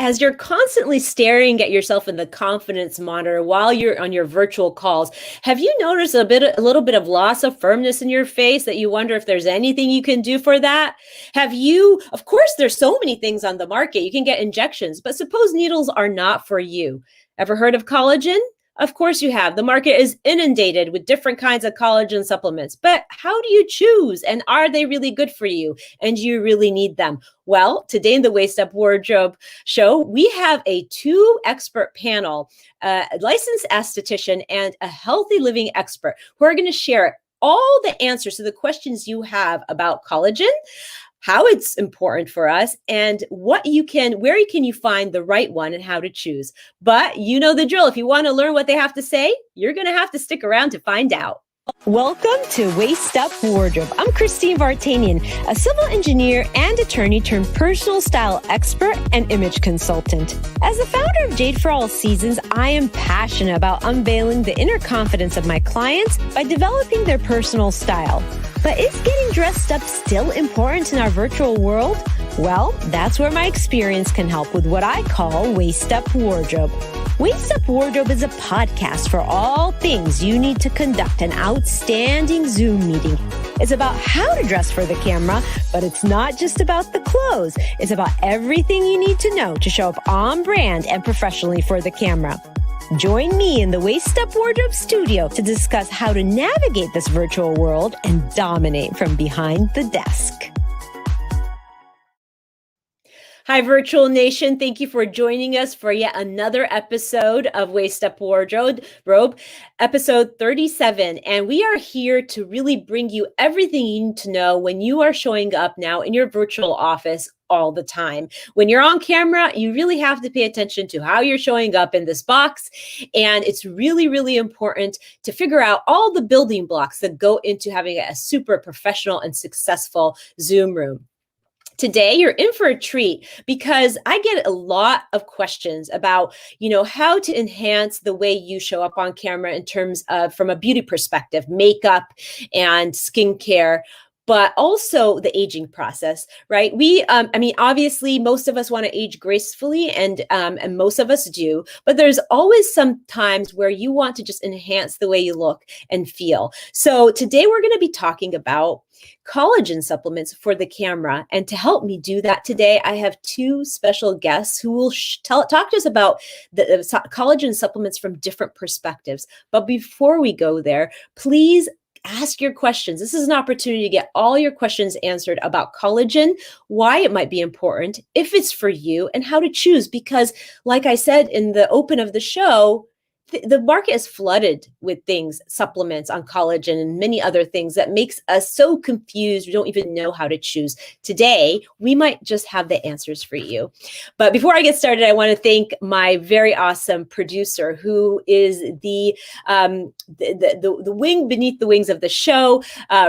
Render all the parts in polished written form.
as you're constantly staring at yourself in the confidence monitor while you're on your virtual calls, have you noticed a little bit of loss of firmness in your face that you wonder if there's anything you can do for that? Of course, there's so many things on the market. You can get injections, but suppose needles are not for you. Ever heard of collagen? Of course you have. The market is inundated with different kinds of collagen supplements, but how do you choose? And are they really good for you? And do you really need them? Well, today in the Waist Up Wardrobe show, we have a 2-expert panel, a licensed esthetician and a healthy living expert who are going to share all the answers to the questions you have about collagen, how it's important for us, and where can you find the right one and how to choose. But you know the drill. If you want to learn what they have to say, you're going to have to stick around to find out. Welcome to Waist Up Wardrobe. I'm Christine Vartanian, a civil engineer and attorney turned personal style expert and image consultant. As the founder of Jade for All Seasons, I am passionate about unveiling the inner confidence of my clients by developing their personal style. But is getting dressed up still important in our virtual world? Well, that's where my experience can help with what I call Waist Up Wardrobe. Waist Up Wardrobe is a podcast for all things you need to conduct an outstanding Zoom meeting. It's about how to dress for the camera, but it's not just about the clothes. It's about everything you need to know to show up on brand and professionally for the camera. Join me in the Waist Up Wardrobe studio to discuss how to navigate this virtual world and dominate from behind the desk. Hi, Virtual Nation. Thank you for joining us for yet another episode of Waist Up Wardrobe, episode 37. And we are here to really bring you everything you need to know when you are showing up now in your virtual office all the time. When you're on camera, you really have to pay attention to how you're showing up in this box. And it's really, really important to figure out all the building blocks that go into having a super professional and successful Zoom room. Today, you're in for a treat because I get a lot of questions about, how to enhance the way you show up on camera in terms of, from a beauty perspective, makeup and skincare, but also the aging process, right? Obviously, most of us want to age gracefully, and most of us do, but there's always some times where you want to just enhance the way you look and feel. So today we're going to be talking about collagen supplements for the camera. And to help me do that today, I have 2 special guests who will talk to us about the collagen supplements from different perspectives. But before we go there, please ask your questions. This is an opportunity to get all your questions answered about collagen, why it might be important, if it's for you, and how to choose. Because like I said in the open of the show, the market is flooded with things, supplements on collagen and many other things that makes us so confused. We don't even know how to choose. Today, we might just have the answers for you. But before I get started, I want to thank my very awesome producer, who is the wing beneath the wings of the show,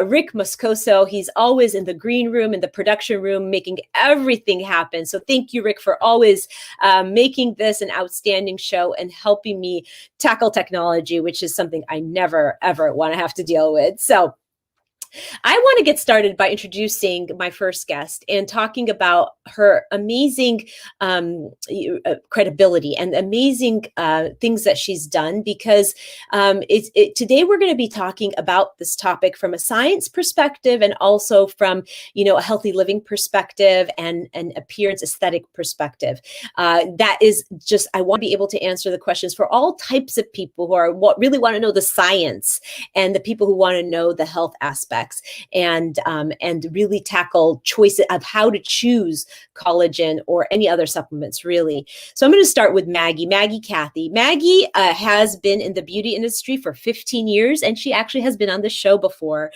Rick Moscoso. He's always in the green room, in the production room, making everything happen. So thank you, Rick, for always making this an outstanding show and helping me tackle technology, which is something I never, ever want to have to deal with. So I want to get started by introducing my first guest and talking about her amazing credibility and amazing things that she's done, because today we're going to be talking about this topic from a science perspective and also from, a healthy living perspective and an appearance aesthetic perspective. That is just, I want to be able to answer the questions for all types of people who are really want to know the science, and the people who want to know the health aspect. And really tackle choices of how to choose collagen or any other supplements, really. So I'm going to start with Maggie Cathey. Maggie has been in the beauty industry for 15 years, and she actually has been on the show before.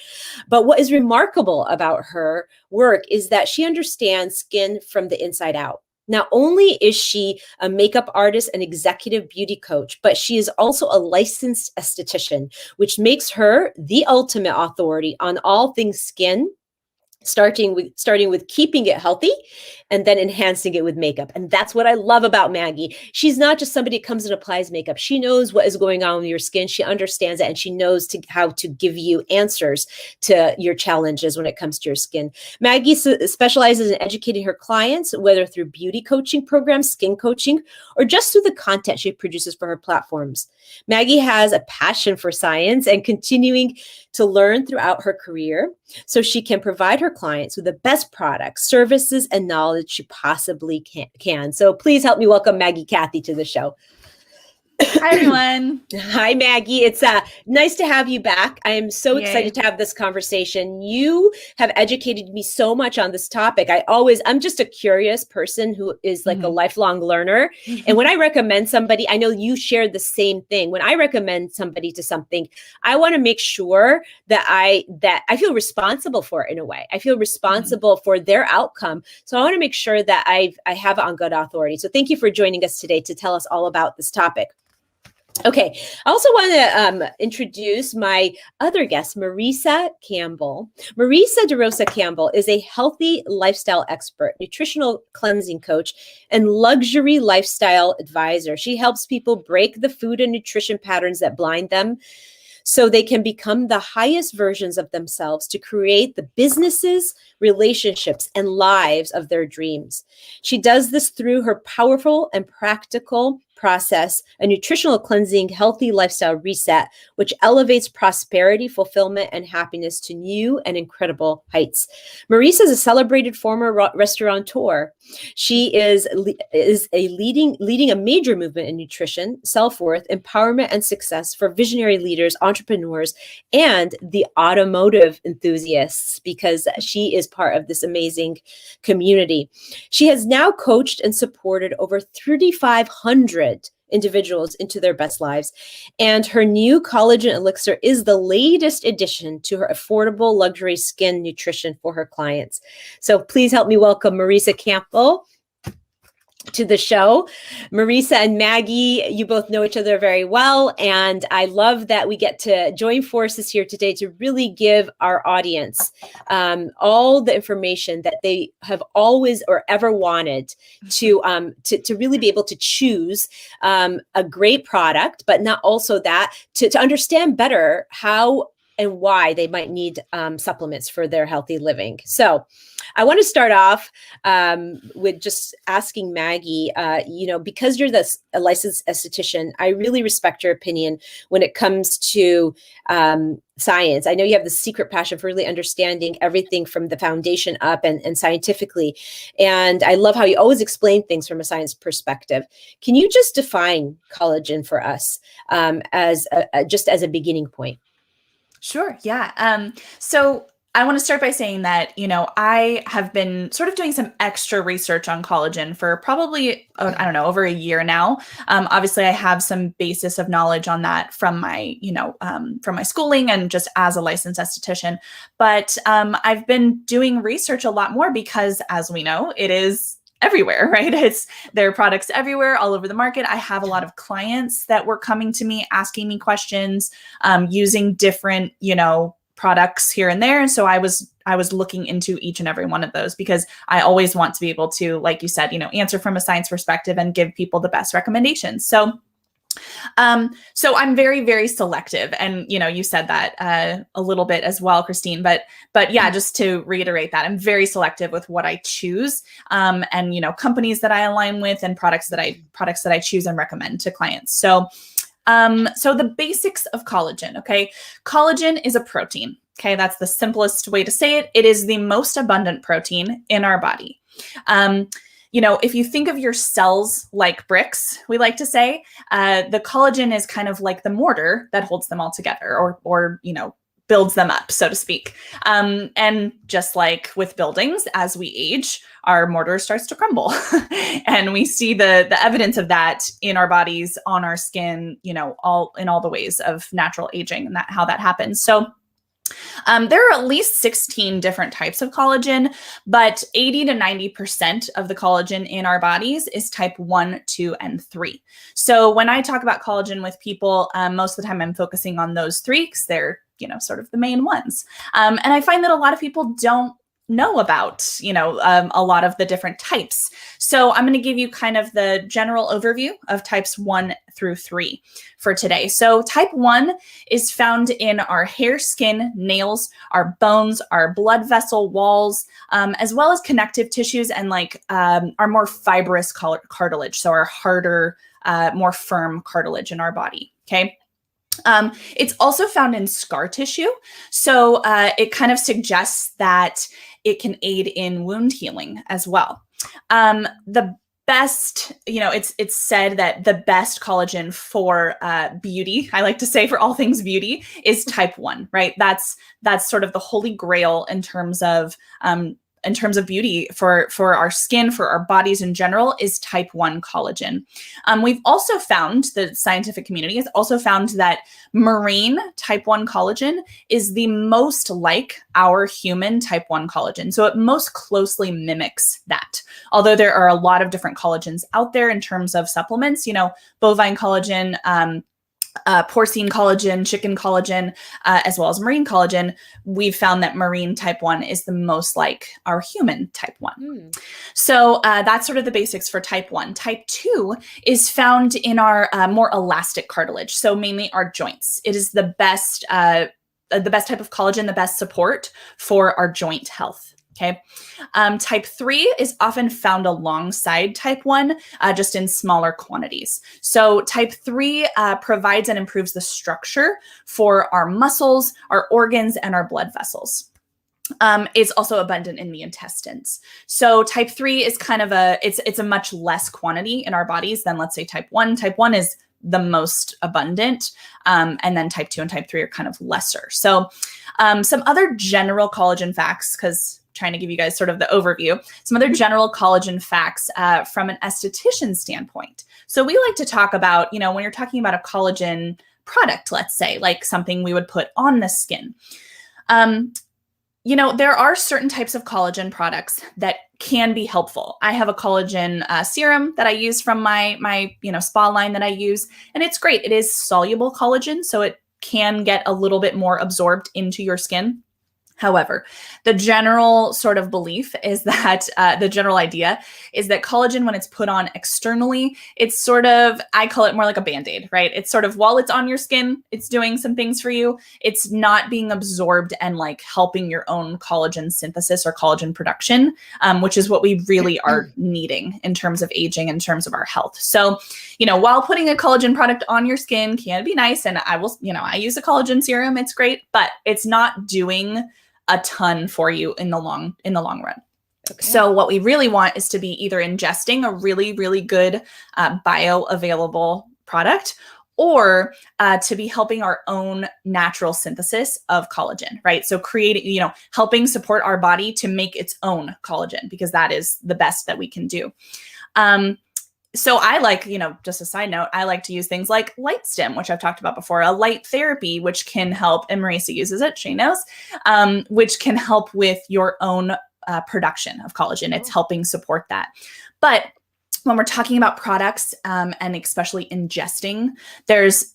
But what is remarkable about her work is that she understands skin from the inside out. Not only is she a makeup artist and executive beauty coach, but she is also a licensed esthetician, which makes her the ultimate authority on all things skin starting with keeping it healthy and then enhancing it with makeup. And that's what I love about Maggie. She's not just somebody who comes and applies makeup. She knows what is going on with your skin. She understands it, and she knows how to give you answers to your challenges when it comes to your skin. Maggie specializes in educating her clients, whether through beauty coaching programs, skin coaching, or just through the content she produces for her platforms. Maggie has a passion for science and continuing to learn throughout her career so she can provide her clients with the best products, services, and knowledge she possibly can. So please help me welcome Maggie Cathey to the show. Hi, everyone. Hi, Maggie. It's nice to have you back. I am so excited to have this conversation. You have educated me so much on this topic. I'm just a curious person who is like a lifelong learner. And when I recommend somebody, I know you shared the same thing. When I recommend somebody to something, I want to make sure that I feel responsible for it in a way. I feel responsible for their outcome. So I want to make sure that I have it on good authority. So thank you for joining us today to tell us all about this topic. Okay, I also want to introduce my other guest, Marisa Campbell. Marisa DeRosa Campbell is a healthy lifestyle expert, nutritional cleansing coach, and luxury lifestyle advisor. She helps people break the food and nutrition patterns that blind them so they can become the highest versions of themselves to create the businesses, relationships, and lives of their dreams. She does this through her powerful and practical process, a nutritional cleansing, healthy lifestyle reset, which elevates prosperity, fulfillment, and happiness to new and incredible heights. Marisa is a celebrated former restaurateur. She is leading a major movement in nutrition, self-worth, empowerment, and success for visionary leaders, entrepreneurs, and the automotive enthusiasts, because she is part of this amazing community. She has now coached and supported over 3,500 individuals into their best lives. And her new collagen elixir is the latest addition to her affordable luxury skin nutrition for her clients. So please help me welcome Marisa Campbell to the show. Marisa and Maggie, you both know each other very well. And I love that we get to join forces here today to really give our audience all the information that they have always or ever wanted to really be able to choose a great product, but not also that, to understand better how and why they might need supplements for their healthy living. So I want to start off with just asking Maggie, because you're a licensed esthetician, I really respect your opinion when it comes to science. I know you have the secret passion for really understanding everything from the foundation up and scientifically. And I love how you always explain things from a science perspective. Can you just define collagen for us as a beginning point? Sure. Yeah. So I want to start by saying that, I have been sort of doing some extra research on collagen for probably, over a year now. Obviously, I have some basis of knowledge on that from my schooling and just as a licensed esthetician. But I've been doing research a lot more because, as we know, it is everywhere, right? There are products everywhere, all over the market. I have a lot of clients that were coming to me, asking me questions, using different, products here and there. And so I was looking into each and every one of those because I always want to be able to, like you said, answer from a science perspective and give people the best recommendations. So I'm very, very selective. And, you said that a little bit as well, Christine, but yeah, just to reiterate that I'm very selective with what I choose, and, companies that I align with and products that I choose and recommend to clients. So the basics of collagen, okay? Collagen is a protein, okay? That's the simplest way to say it. It is the most abundant protein in our body. If you think of your cells like bricks, we like to say, the collagen is kind of like the mortar that holds them all together or builds them up, so to speak. And just like with buildings, as we age, our mortar starts to crumble. And we see the evidence of that in our bodies, on our skin, all the ways of natural aging and how that happens. So there are at least 16 different types of collagen, but 80 to 90% of the collagen in our bodies is type 1, 2, and 3. So when I talk about collagen with people, most of the time I'm focusing on those three because they're, sort of the main ones. And I find that a lot of people don't know about, a lot of the different types. So I'm going to give you kind of the general overview of types 1 through 3 for today. So type 1 is found in our hair, skin, nails, our bones, our blood vessel walls, as well as connective tissues and our more fibrous cartilage. So our harder, more firm cartilage in our body. Okay. It's also found in scar tissue. So it kind of suggests that it can aid in wound healing as well. The best, it's said that the best collagen for beauty, I like to say for all things beauty, is type 1, right? That's sort of the holy grail in terms of beauty for our skin, for our bodies in general, is type 1 collagen. We've also found, the scientific community has also found that marine type 1 collagen is the most like our human type 1 collagen. So it most closely mimics that. Although there are a lot of different collagens out there in terms of supplements, bovine collagen, porcine collagen, chicken collagen, as well as marine collagen, we've found that marine type 1 is the most like our human type 1. So that's sort of the basics for type 1. Type 2 is found in our more elastic cartilage, so mainly our joints. It is the best type of collagen, the best support for our joint health. Okay. Type 3 is often found alongside type 1, just in smaller quantities. So type 3 provides and improves the structure for our muscles, our organs, and our blood vessels. It's also abundant in the intestines. So type 3 is kind of it's a much less quantity in our bodies than, let's say, type 1. Type 1 is the most abundant, and then type 2 and type 3 are kind of lesser. So some other general collagen facts, because trying to give you guys sort of the overview, some other general collagen facts from an esthetician standpoint. So we like to talk about, when you're talking about a collagen product, let's say, like something we would put on the skin. There are certain types of collagen products that can be helpful. I have a collagen serum that I use from my spa line that I use, and it's great. It is soluble collagen, so it can get a little bit more absorbed into your skin. However, the general sort of belief is that the general idea is that collagen, when it's put on externally, it's sort of, I call it more like a Band-Aid, right? It's sort of, while it's on your skin, it's doing some things for you. It's not being absorbed and helping your own collagen synthesis or collagen production, which is what we really are needing in terms of aging, in terms of our health. So, while putting a collagen product on your skin can be nice, and I use a collagen serum, it's great, but it's not doing a ton for you in the long run. Okay. So what we really want is to be either ingesting a really, really good bioavailable product, or to be helping our own natural synthesis of collagen, right? So creating, helping support our body to make its own collagen, because that is the best that we can do. So I like, just a side note, I like to use things like light stim, which I've talked about before, a light therapy, which can help, and Marisa uses it, she knows, which can help with your own production of collagen. It's helping support that. But when we're talking about products, and especially ingesting, there's,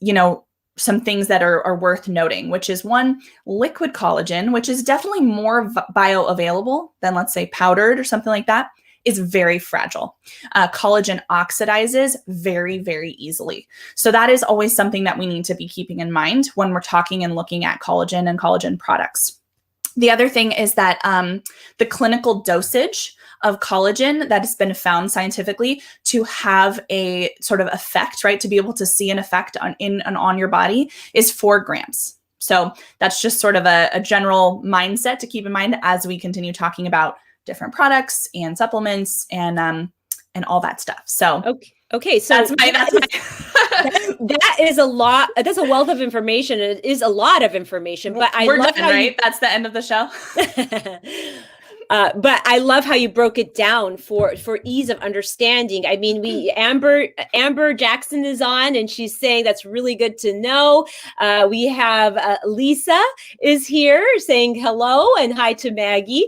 some things that are worth noting, which is one, liquid collagen, which is definitely more bioavailable than, let's say, powdered or something like that, is very fragile. Collagen oxidizes very, very easily. So that is always something that we need to be keeping in mind when we're talking and looking at collagen and collagen products. The other thing is that the clinical dosage of collagen that has been found scientifically to have a sort of effect, right, to be able to see an effect on your body, is 4 grams. So that's just sort of a general mindset to keep in mind as we continue talking about different products and supplements and all that stuff. So okay. So that's my that is a lot. That's a wealth of information. It is a lot of information, but we're done, right? That's the end of the show. But I love how you broke it down for ease of understanding. I mean, Amber Jackson is on, and she's saying that's really good to know. We have Lisa is here saying hello and hi to Maggie.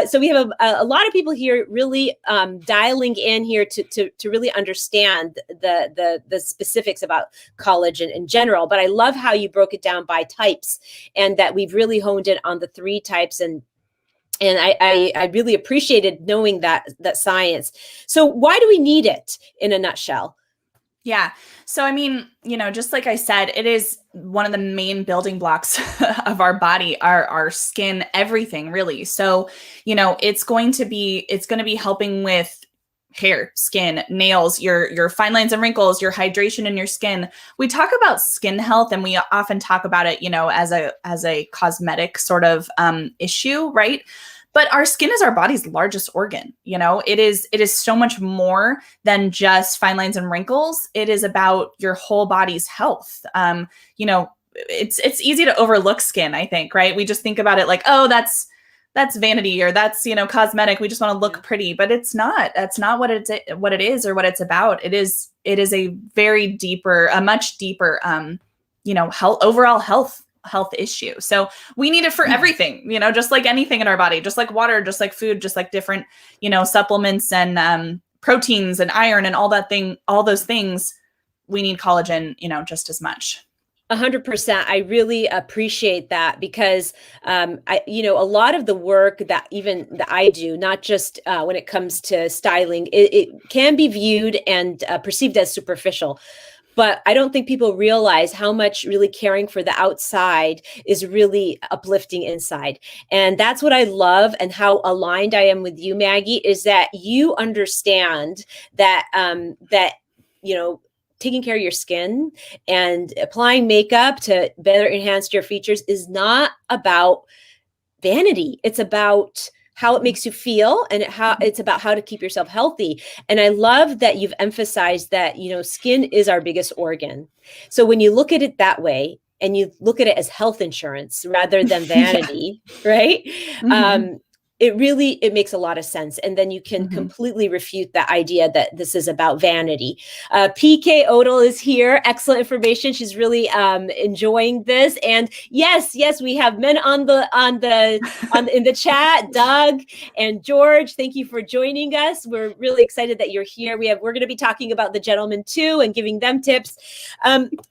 So we have a lot of people here really dialing in here to really understand the specifics about collagen in general. But I love how you broke it down by types, and that we've really honed in on the 3 types, and And I really appreciated knowing that science. So why do we need it in a nutshell? Yeah. So, I mean, just like I said, it is one of the main building blocks of our body, our skin, everything really. So, it's going to be helping with hair, skin, nails, your fine lines and wrinkles, your hydration in your skin. We talk about skin health, and we often talk about it, as a cosmetic sort of issue, right? But our skin is our body's largest organ. It is so much more than just fine lines and wrinkles. It is about your whole body's health. It's easy to overlook skin, I think, right? We just think about it like, oh, that's vanity, or that's, cosmetic. We just want to look pretty, but it's not. That's not what it is or what it's about. It is a much deeper, overall health issue. So we need it for everything, just like anything in our body, just like water, just like food, just like different, supplements and proteins and iron and all those things. We need collagen, just as much. 100%. I really appreciate that, because a lot of the work that I do, not just when it comes to styling, it can be viewed and perceived as superficial. But I don't think people realize how much really caring for the outside is really uplifting inside. And that's what I love, and how aligned I am with you, Maggie, is that you understand that, taking care of your skin and applying makeup to better enhance your features is not about vanity. It's about how it makes you feel, and it's about how to keep yourself healthy. And I love that you've emphasized that, skin is our biggest organ. So when you look at it that way, and you look at it as health insurance rather than vanity, right? Mm-hmm. It makes a lot of sense. And then you can completely refute the idea that this is about vanity. PK Odell is here. Excellent information. She's really enjoying this. And yes, we have men in the chat. Doug and George, thank you for joining us. We're really excited that you're here. We're going to be talking about the gentlemen too, and giving them tips.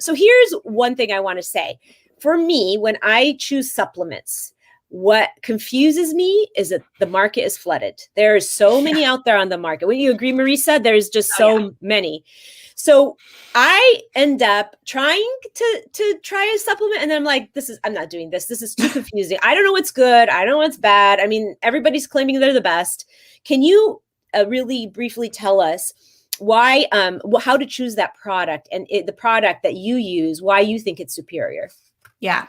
So here's one thing I want to say. For me, when I choose supplements, what confuses me is that the market is flooded. There are so many out there on the market. Would you agree, Marisa? There's just so many. So I end up trying to try a supplement, and then I'm like, I'm not doing this. This is too confusing. I don't know what's good. I don't know what's bad. I mean, everybody's claiming they're the best. Can you really briefly tell us why, how to choose that product, and the product that you use, why you think it's superior? Yeah.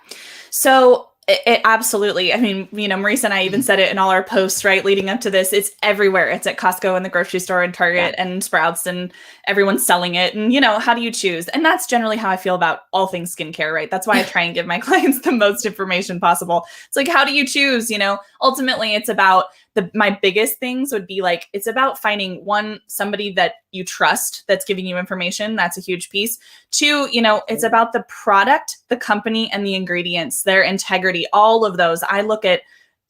So it absolutely. I mean, Marisa and I even said it in all our posts, right? Leading up to this, it's everywhere. It's at Costco and the grocery store and Target and Sprouts, and everyone's selling it. And, how do you choose? And that's generally how I feel about all things skincare, right? That's why I try and give my clients the most information possible. It's like, how do you choose? Ultimately it's about my biggest things would be like, it's about finding somebody that you trust that's giving you information. That's a huge piece. Two, it's about the product, the company, and the ingredients, their integrity, all of those. I look at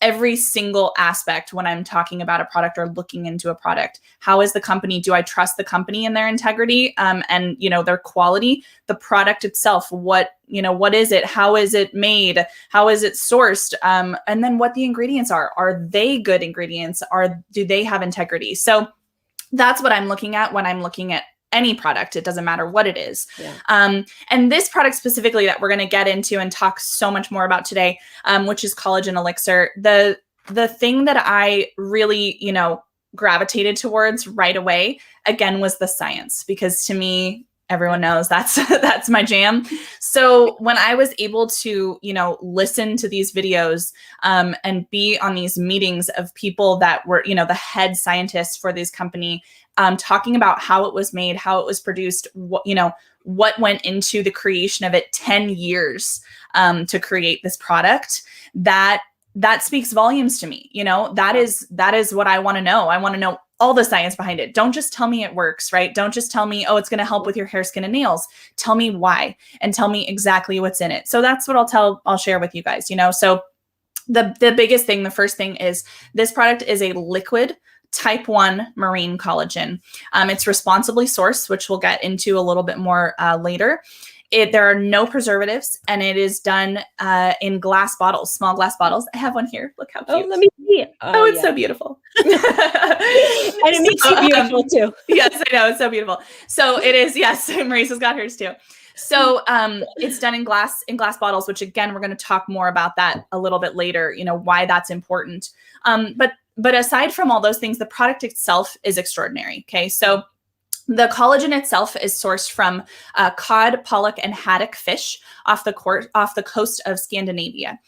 every single aspect when I'm talking about a product or looking into a product. How is the company? Do I trust the company and their integrity, and their quality? The product itself, what is it? How is it made? How is it sourced? And then what the ingredients are. Are they good ingredients? Do they have integrity? So that's what I'm looking at when I'm looking at any product. It doesn't matter what it is. Yeah. And this product specifically that we're going to get into and talk so much more about today, which is collagen elixir. The thing that I really, gravitated towards right away, again, was the science, because to me, everyone knows that's my jam. So when I was able to, listen to these videos and be on these meetings of people that were, the head scientists for this company, talking about how it was made, how it was produced, what went into the creation of it, 10 years to create this product, that speaks volumes to me. That is what I want to know. I want to know all the science behind it. Don't just tell me it works, right? Don't just tell me, oh, it's going to help with your hair, skin, and nails. Tell me why, and tell me exactly what's in it. So that's what I'll share with you guys, So the biggest thing, the first thing is this product is a liquid type 1 marine collagen. It's responsibly sourced, which we'll get into a little bit more later. There are no preservatives, and it is done in glass bottles, small glass bottles. I have one here. Look how cute. Oh, let me see. Oh, it's so beautiful. And it makes you beautiful too. Yes, I know. It's so beautiful. So it is. Yes. Marisa's got hers too. So it's done in glass bottles, which again, we're going to talk more about that a little bit later, why that's important. But aside from all those things, the product itself is extraordinary. Okay. So the collagen itself is sourced from cod, pollock, and haddock fish off the coast of Scandinavia.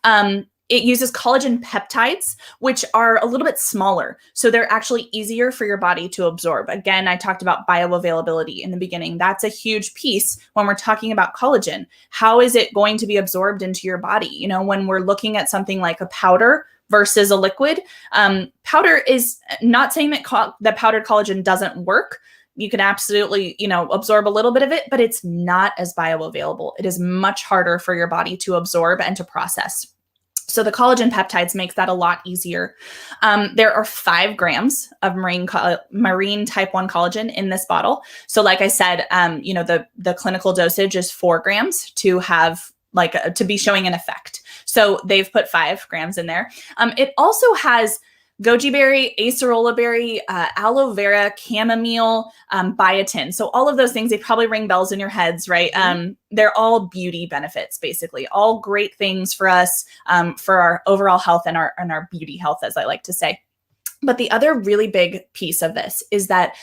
It uses collagen peptides, which are a little bit smaller. So they're actually easier for your body to absorb. Again, I talked about bioavailability in the beginning. That's a huge piece when we're talking about collagen. How is it going to be absorbed into your body? When we're looking at something like a powder versus a liquid, powder is not saying that powdered collagen doesn't work. You can absolutely, absorb a little bit of it, but it's not as bioavailable. It is much harder for your body to absorb and to process. So the collagen peptides makes that a lot easier. There are 5 grams of marine type 1 collagen in this bottle. So like I said, the clinical dosage is 4 grams to have to be showing an effect. So they've put 5 grams in there. It also has goji berry, acerola berry, aloe vera, chamomile, biotin. So all of those things, they probably ring bells in your heads, right? They're all beauty benefits, basically. All great things for us, for our overall health and our beauty health, as I like to say. But the other really big piece of this is that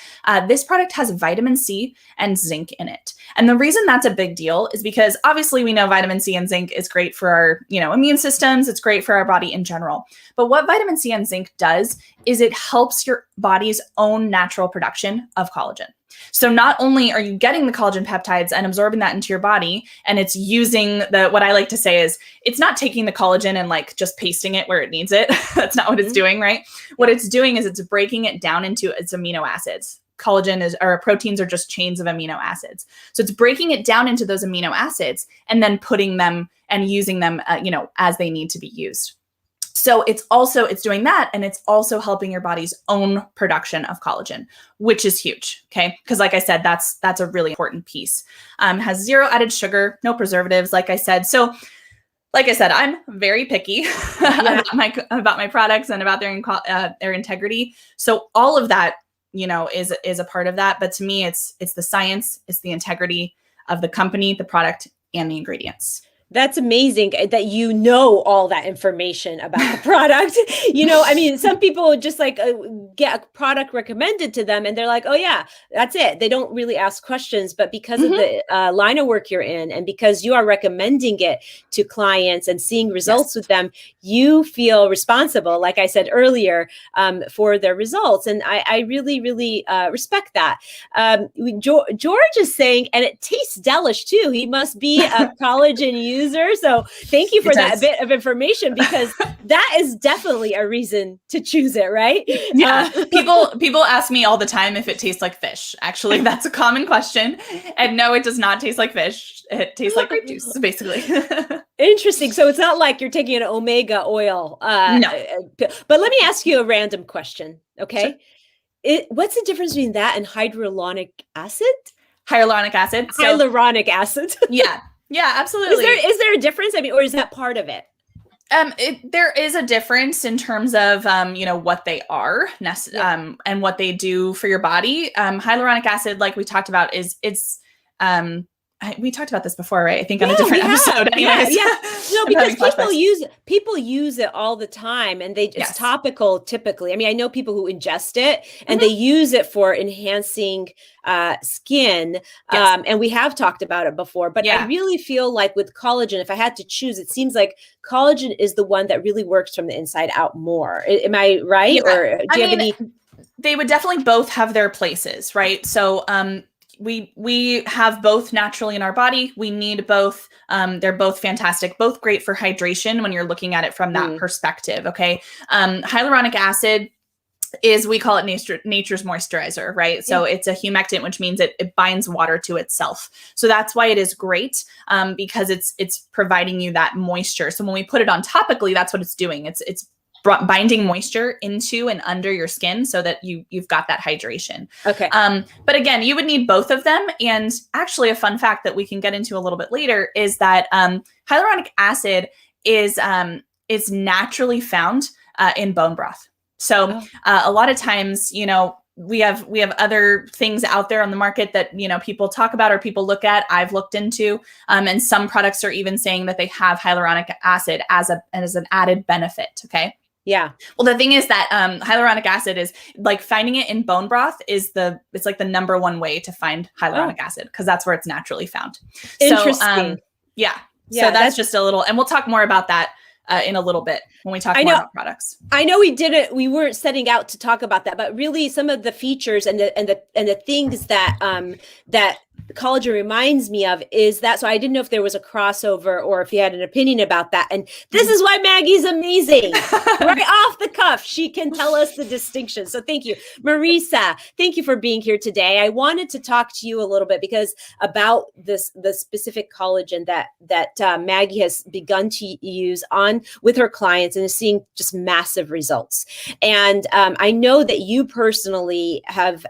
this product has vitamin C and zinc in it. And the reason that's a big deal is because obviously we know vitamin C and zinc is great for our, immune systems. It's great for our body in general. But what vitamin C and zinc does is it helps your body's own natural production of collagen. So not only are you getting the collagen peptides and absorbing that into your body, and it's using what I like to say is it's not taking the collagen and just pasting it where it needs it. That's not what it's doing, right? What it's doing is it's breaking it down into its amino acids. Proteins are just chains of amino acids. So it's breaking it down into those amino acids and then putting them and using them, as they need to be used. So it's doing that, and it's also helping your body's own production of collagen, which is huge. Okay. Because like I said, that's a really important piece. Has 0 added sugar, no preservatives, like I said. So like I said, I'm very picky about my products and about their integrity. So all of that, is a part of that. But to me, it's the science, it's the integrity of the company, the product, and the ingredients. That's amazing that all that information about the product. Some people just get a product recommended to them and they're like, oh yeah, that's it. They don't really ask questions, but because of the line of work you're in and because you are recommending it to clients and seeing results with them, you feel responsible, like I said earlier, for their results. And I really, really respect that. George is saying, and it tastes delish too. He must be a collagen user. So thank you for that bit of information, because that is definitely a reason to choose it, right? Yeah. People ask me all the time if it tastes like fish. Actually, that's a common question. And no, it does not taste like fish. It tastes like grape juice, basically. Interesting. So it's not like you're taking an omega oil. No. But let me ask you a random question. Okay. Sure. What's the difference between that and hyaluronic acid? Hyaluronic acid. Hyaluronic acid. Yeah. Yeah, absolutely. Is there a difference? Or is that part of it? There is a difference in terms of, what they are and what they do for your body. Hyaluronic acid, like we talked about, we talked about this before, right? I think on a different episode. Anyways. Yeah. No, because people use it all the time, and it's topical typically. I know people who ingest it and they use it for enhancing skin. And we have talked about it before, but I really feel like with collagen, if I had to choose, it seems like collagen is the one that really works from the inside out more. Am I right? Yeah. Or do you have any? They would definitely both have their places, right? So, we have both naturally in our body. We need both. They're both fantastic, both great for hydration when you're looking at it from that perspective. Okay. Hyaluronic acid we call it nature's moisturizer, right? So it's a humectant, which means it binds water to itself. So that's why it is great, because it's providing you that moisture. So when we put it on topically, that's what it's doing. It's binding moisture into and under your skin so that you've got that hydration. Okay. But again, you would need both of them. And actually a fun fact that we can get into a little bit later is that hyaluronic acid is naturally found in bone broth. So a lot of times, we have other things out there on the market that, people talk about or people look at, I've looked into, and some products are even saying that they have hyaluronic acid as an added benefit. Okay. Yeah. Well, the thing is that hyaluronic acid is like finding it in bone broth it's like the number one way to find hyaluronic acid because that's where it's naturally found. Interesting. So, yeah. So that's just a little, and we'll talk more about that in a little bit when we talk more about products. I know we weren't setting out to talk about that, but really some of the features and the things that that collagen reminds me of is that. So I didn't know if there was a crossover or if you had an opinion about that. And this is why Maggie's amazing. Right off the cuff, she can tell us the distinction. So thank you, Marisa. Thank you for being here today. I wanted to talk to you a little bit because about the specific collagen that Maggie has begun to use with her clients and is seeing just massive results. And I know that you personally have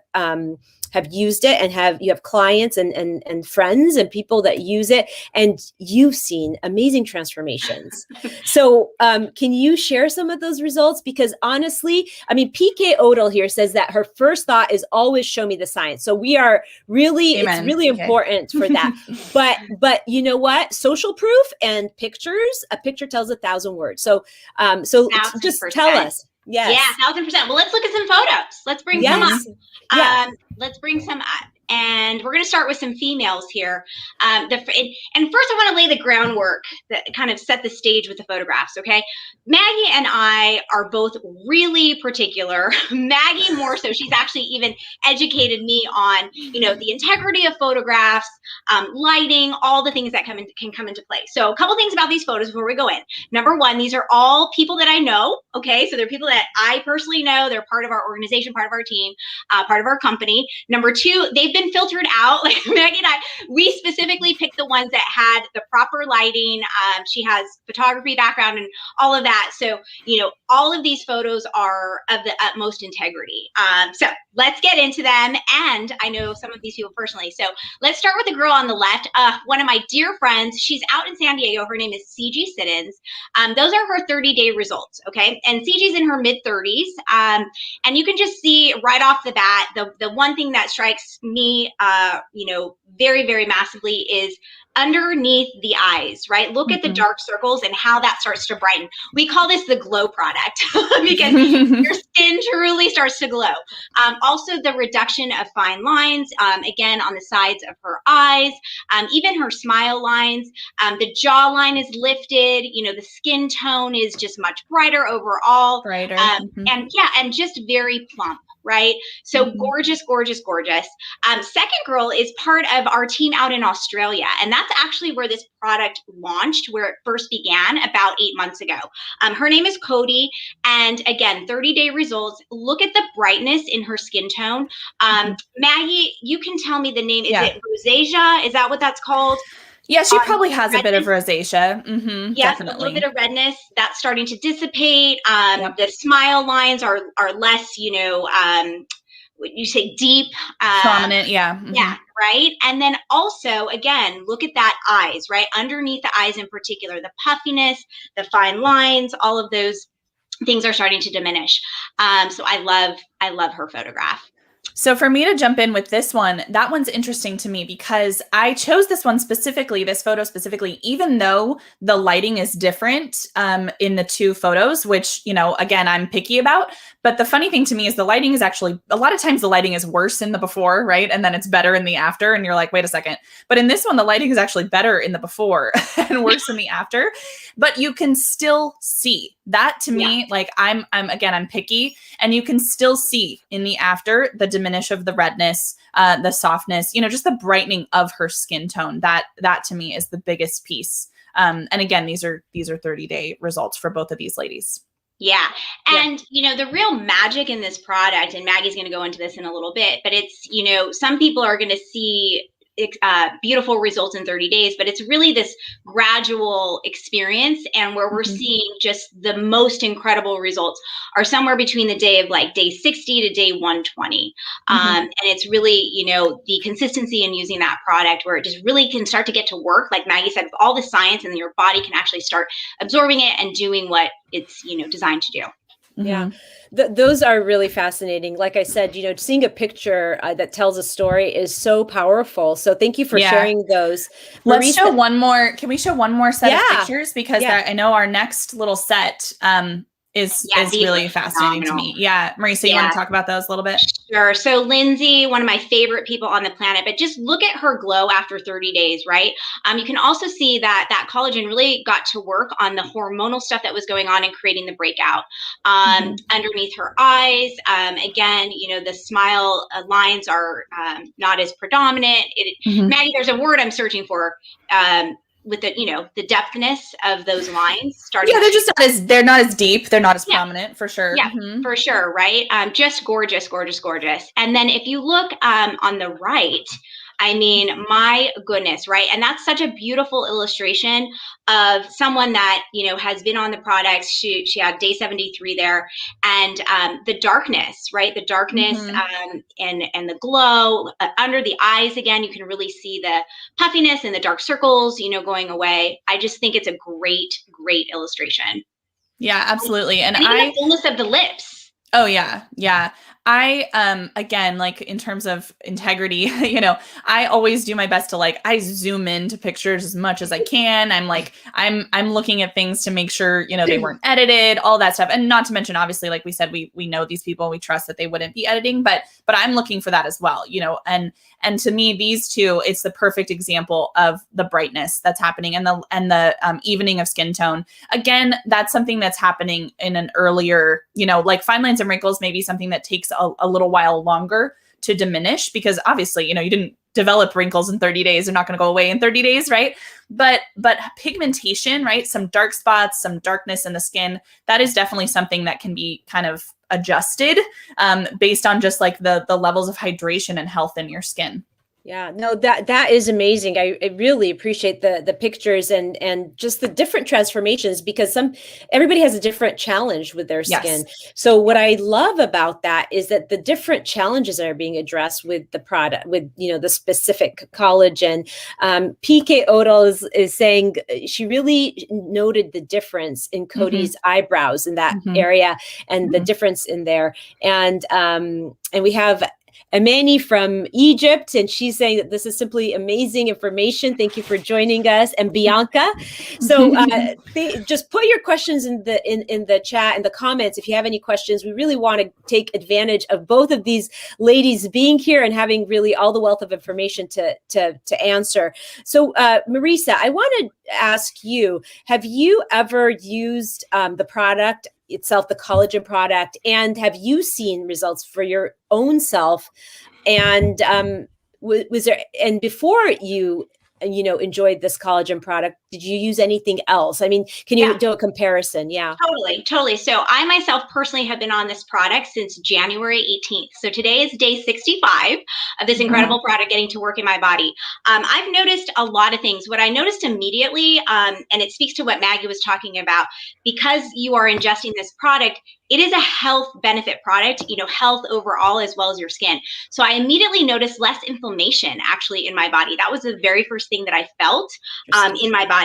used it and you have clients and friends and people that use it, and you've seen amazing transformations. So can you share some of those results? Because honestly, I mean, PK Odell here says that her first thought is always show me the science. So we are really, it's really important for that. But you know what? Social proof and pictures, a picture tells 1,000 words. So just tell us. Yes. Yeah, 1,000%. Well, let's look at some photos. Let's bring some up. Yeah. Let's bring some up. And we're going to start with some females here. And first I want to lay the groundwork that kind of set the stage with the photographs, okay? Maggie and I are both really particular. Maggie more so. She's actually even educated me on, the integrity of photographs, lighting, all the things that can come into play. So a couple things about these photos before we go in. Number one, these are all people that I know, okay? So they're people that I personally know. They're part of our organization, part of our team, part of our company. Number two, they've been filtered out. Like Maggie and I, we specifically picked the ones that had the proper lighting. She has photography background and all of that. So, all of these photos are of the utmost integrity. So let's get into them. And I know some of these people personally. So let's start with the girl on the left. One of my dear friends, she's out in San Diego. Her name is CG Siddons. Those are her 30-day results. Okay. And CG's in her mid 30s. And you can just see right off the bat, the one thing that strikes me, very, very massively is underneath the eyes, right? Look at the dark circles and how that starts to brighten. We call this the glow product because your skin truly starts to glow. Also the reduction of fine lines, again, on the sides of her eyes, even her smile lines, the jawline is lifted, the skin tone is just much brighter overall. Brighter. And just very plump. Right? So gorgeous, gorgeous, gorgeous. Second girl is part of our team out in Australia. And that's actually where this product launched, where it first began about 8 months ago. Her name is Cody. And again, 30-day results. Look at the brightness in her skin tone. Maggie, you can tell me the name. Is it rosacea? Is that what that's called? Yeah, she probably has a bit of rosacea. Yeah, definitely. A little bit of redness that's starting to dissipate. The smile lines are less, what you say, deep. Prominent, yeah. Yeah, right. And then also, again, look at that eyes, right? Underneath the eyes in particular, the puffiness, the fine lines, all of those things are starting to diminish. So I love her photograph. So for me to jump in with this one, that one's interesting to me because I chose this one specifically, this photo specifically, even though the lighting is different in the two photos, which, again, I'm picky about. But the funny thing to me is the lighting is actually, a lot of times the lighting is worse in the before, right? And then it's better in the after. And you're like, wait a second. But in this one, the lighting is actually better in the before and worse in the after. But you can still see that to me, like I'm picky, and you can still see in the after the diminish of the redness, the softness, just the brightening of her skin tone. That to me is the biggest piece. And again, these are 30-day results for both of these ladies. Yeah. And, the real magic in this product, and Maggie's going to go into this in a little bit, but it's, some people are going to see beautiful results in 30 days, but it's really this gradual experience, and where we're seeing just the most incredible results are somewhere between the day 60 to day 120. And it's really, the consistency in using that product where it just really can start to get to work, like Maggie said, with all the science, and your body can actually start absorbing it and doing what it's, designed to do. Yeah, those are really fascinating. Like I said, seeing a picture that tells a story is so powerful. So thank you for sharing those. Let's show one more. Can we show one more set of pictures? Because I know our next little set is really fascinating to me. Yeah. Marisa, you want to talk about those a little bit? Sure. So Lindsay, one of my favorite people on the planet, but just look at her glow after 30 days, right? You can also see that collagen really got to work on the hormonal stuff that was going on and creating the breakout underneath her eyes. Again, the smile lines are not as predominant. Maggie, there's a word I'm searching for. With the depthness of those lines starting. Yeah, they're not as deep. They're not as prominent, for sure. Yeah, for sure. Right. Just gorgeous, gorgeous, gorgeous. And then if you look on the right, I mean, my goodness, right? And that's such a beautiful illustration of someone that, has been on the products. She had day 73 there, and the darkness, right? The darkness and the glow under the eyes. Again, you can really see the puffiness and the dark circles, going away. I just think it's a great, great illustration. Yeah, absolutely. And even the fullness of the lips. Oh yeah. Yeah. I, again, like in terms of integrity, I always do my best to I zoom into pictures as much as I can. I'm looking at things to make sure, they weren't edited, all that stuff. And not to mention, obviously, like we said, we know these people, we trust that they wouldn't be editing, but I'm looking for that as well, and to me, these two, it's the perfect example of the brightness that's happening and the evening of skin tone. Again, that's something that's happening in an earlier, like fine lines and wrinkles, maybe something that takes a little while longer to diminish, because obviously, you didn't develop wrinkles in 30 days. They're not going to go away in 30 days, right? But pigmentation, right? Some dark spots, some darkness in the skin, that is definitely something that can be kind of adjusted based on just like the levels of hydration and health in your skin. Yeah, no, that is amazing. I really appreciate the pictures and just the different transformations, because everybody has a different challenge with their skin. So what I love about that is that the different challenges are being addressed with the product, with the specific collagen. PK Odal is saying she really noted the difference in Cody's eyebrows in that area, and the difference in there. And we have Amani from Egypt, and she's saying that this is simply amazing information. Thank you for joining us. And Bianca. So just put your questions in the chat, in the comments, if you have any questions. We really want to take advantage of both of these ladies being here and having really all the wealth of information to answer. So Marisa, I want to ask you, have you ever used the product itself, the collagen product, and have you seen results for your own self? And was there, and before you enjoyed this collagen product, did you use anything else? I mean, can you do a comparison? Yeah. Totally. So I myself personally have been on this product since January 18th. So today is day 65 of this incredible product getting to work in my body. I've noticed a lot of things. What I noticed immediately, and it speaks to what Maggie was talking about, because you are ingesting this product, it is a health benefit product, health overall, as well as your skin. So I immediately noticed less inflammation actually in my body. That was the very first thing that I felt in my body.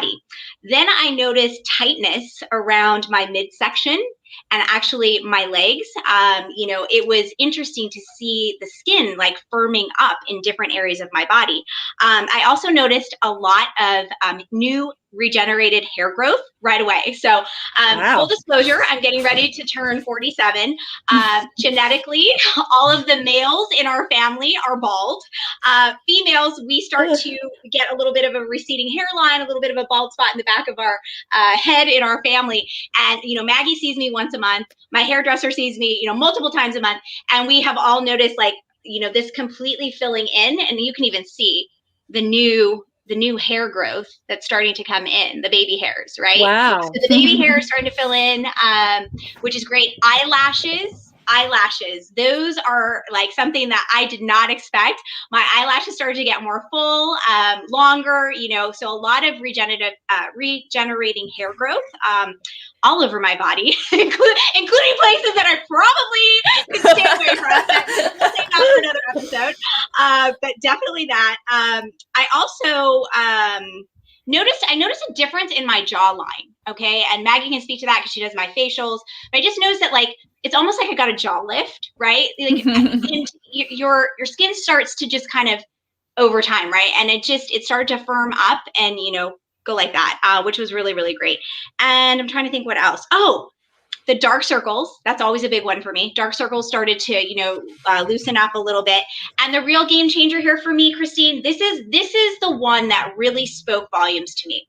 Then I noticed tightness around my midsection and actually my legs. It was interesting to see the skin like firming up in different areas of my body. I also noticed a lot of new regenerated hair growth right away. So full disclosure, I'm getting ready to turn 47. Genetically, all of the males in our family are bald. Females, we start to get a little bit of a receding hairline, a little bit of a bald spot in the back of our head in our family. And, Maggie sees me once a month. My hairdresser sees me, multiple times a month. And we have all noticed this completely filling in, and you can even see the new hair growth that's starting to come in, the baby hairs, right? Wow. So the baby hair is starting to fill in, which is great. Eyelashes, eyelashes. Those are like something that I did not expect. My eyelashes started to get more full, longer, so a lot of regenerating hair growth all over my body, including places that I probably could stay away from. We'll save that for another episode. But definitely that. I also noticed a difference in my jawline. Okay. And Maggie can speak to that because she does my facials. But I just noticed that like, it's almost like I got a jaw lift, right? Like your skin starts to just kind of over time, right? And it started to firm up and, go like that, which was really, really great. And I'm trying to think what else. Oh, the dark circles. That's always a big one for me. Dark circles started to, loosen up a little bit. And the real game changer here for me, Christine, this is the one that really spoke volumes to me.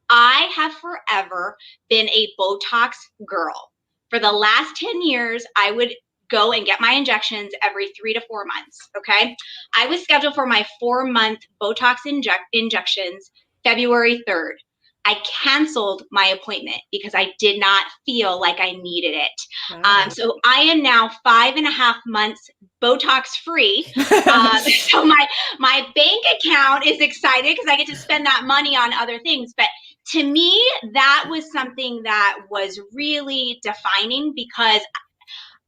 I have forever been a Botox girl. For the last 10 years, I would go and get my injections every 3 to 4 months, okay? I was scheduled for my 4-month Botox injections February 3rd. I canceled my appointment because I did not feel like I needed it. Wow. So I am now 5.5 months Botox free. So my bank account is excited because I get to spend that money on other things. But to me, that was something that was really defining because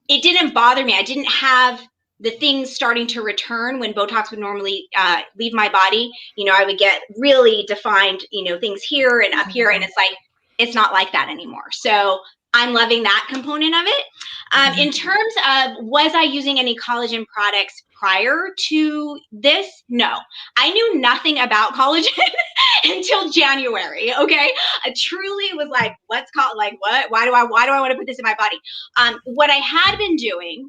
it didn't bother me. I didn't have the things starting to return when Botox would normally leave my body. I would get really defined, things here and up here. And it's like, it's not like that anymore. So I'm loving that component of it. In terms of, was I using any collagen products prior to this? No, I knew nothing about collagen until January. Okay. I truly was like, what's called, like, what, why do I want to put this in my body? What I had been doing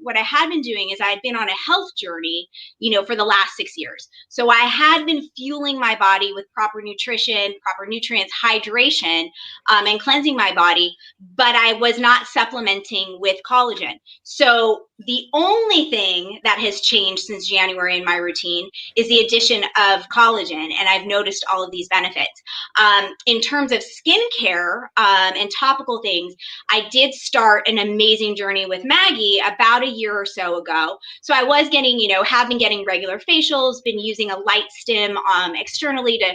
is I had been on a health journey, for the last 6 years. So I had been fueling my body with proper nutrition, proper nutrients, hydration, and cleansing my body, but I was not supplementing with collagen. So the only thing that has changed since January in my routine is the addition of collagen, and I've noticed all of these benefits. In terms of skincare and topical things, I did start an amazing journey with Maggie about a year or so ago. So I was getting, have been getting regular facials, been using a light stim externally to,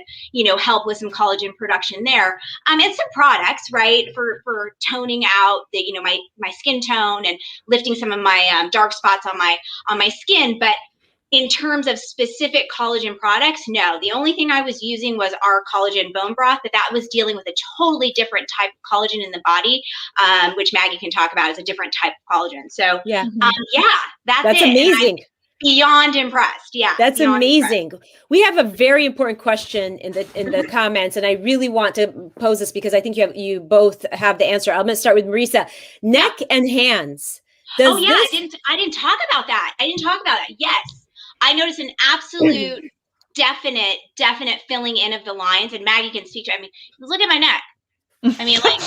help with some collagen production there, and some products, right, for toning out the, my skin tone and lifting some of my dark spots on my skin. But in terms of specific collagen products, no. The only thing I was using was our collagen bone broth, but that was dealing with a totally different type of collagen in the body, which Maggie can talk about as a different type of collagen. So yeah, that's amazing. Beyond impressed. Yeah. That's amazing. Impressed. We have a very important question in the comments, and I really want to pose this because I think you both have the answer. I'm going to start with Marisa. Neck and hands. I didn't talk about that. Yes. I noticed an absolute definite filling in of the lines, and Maggie can speak to it. I mean, look at my neck. I mean, like,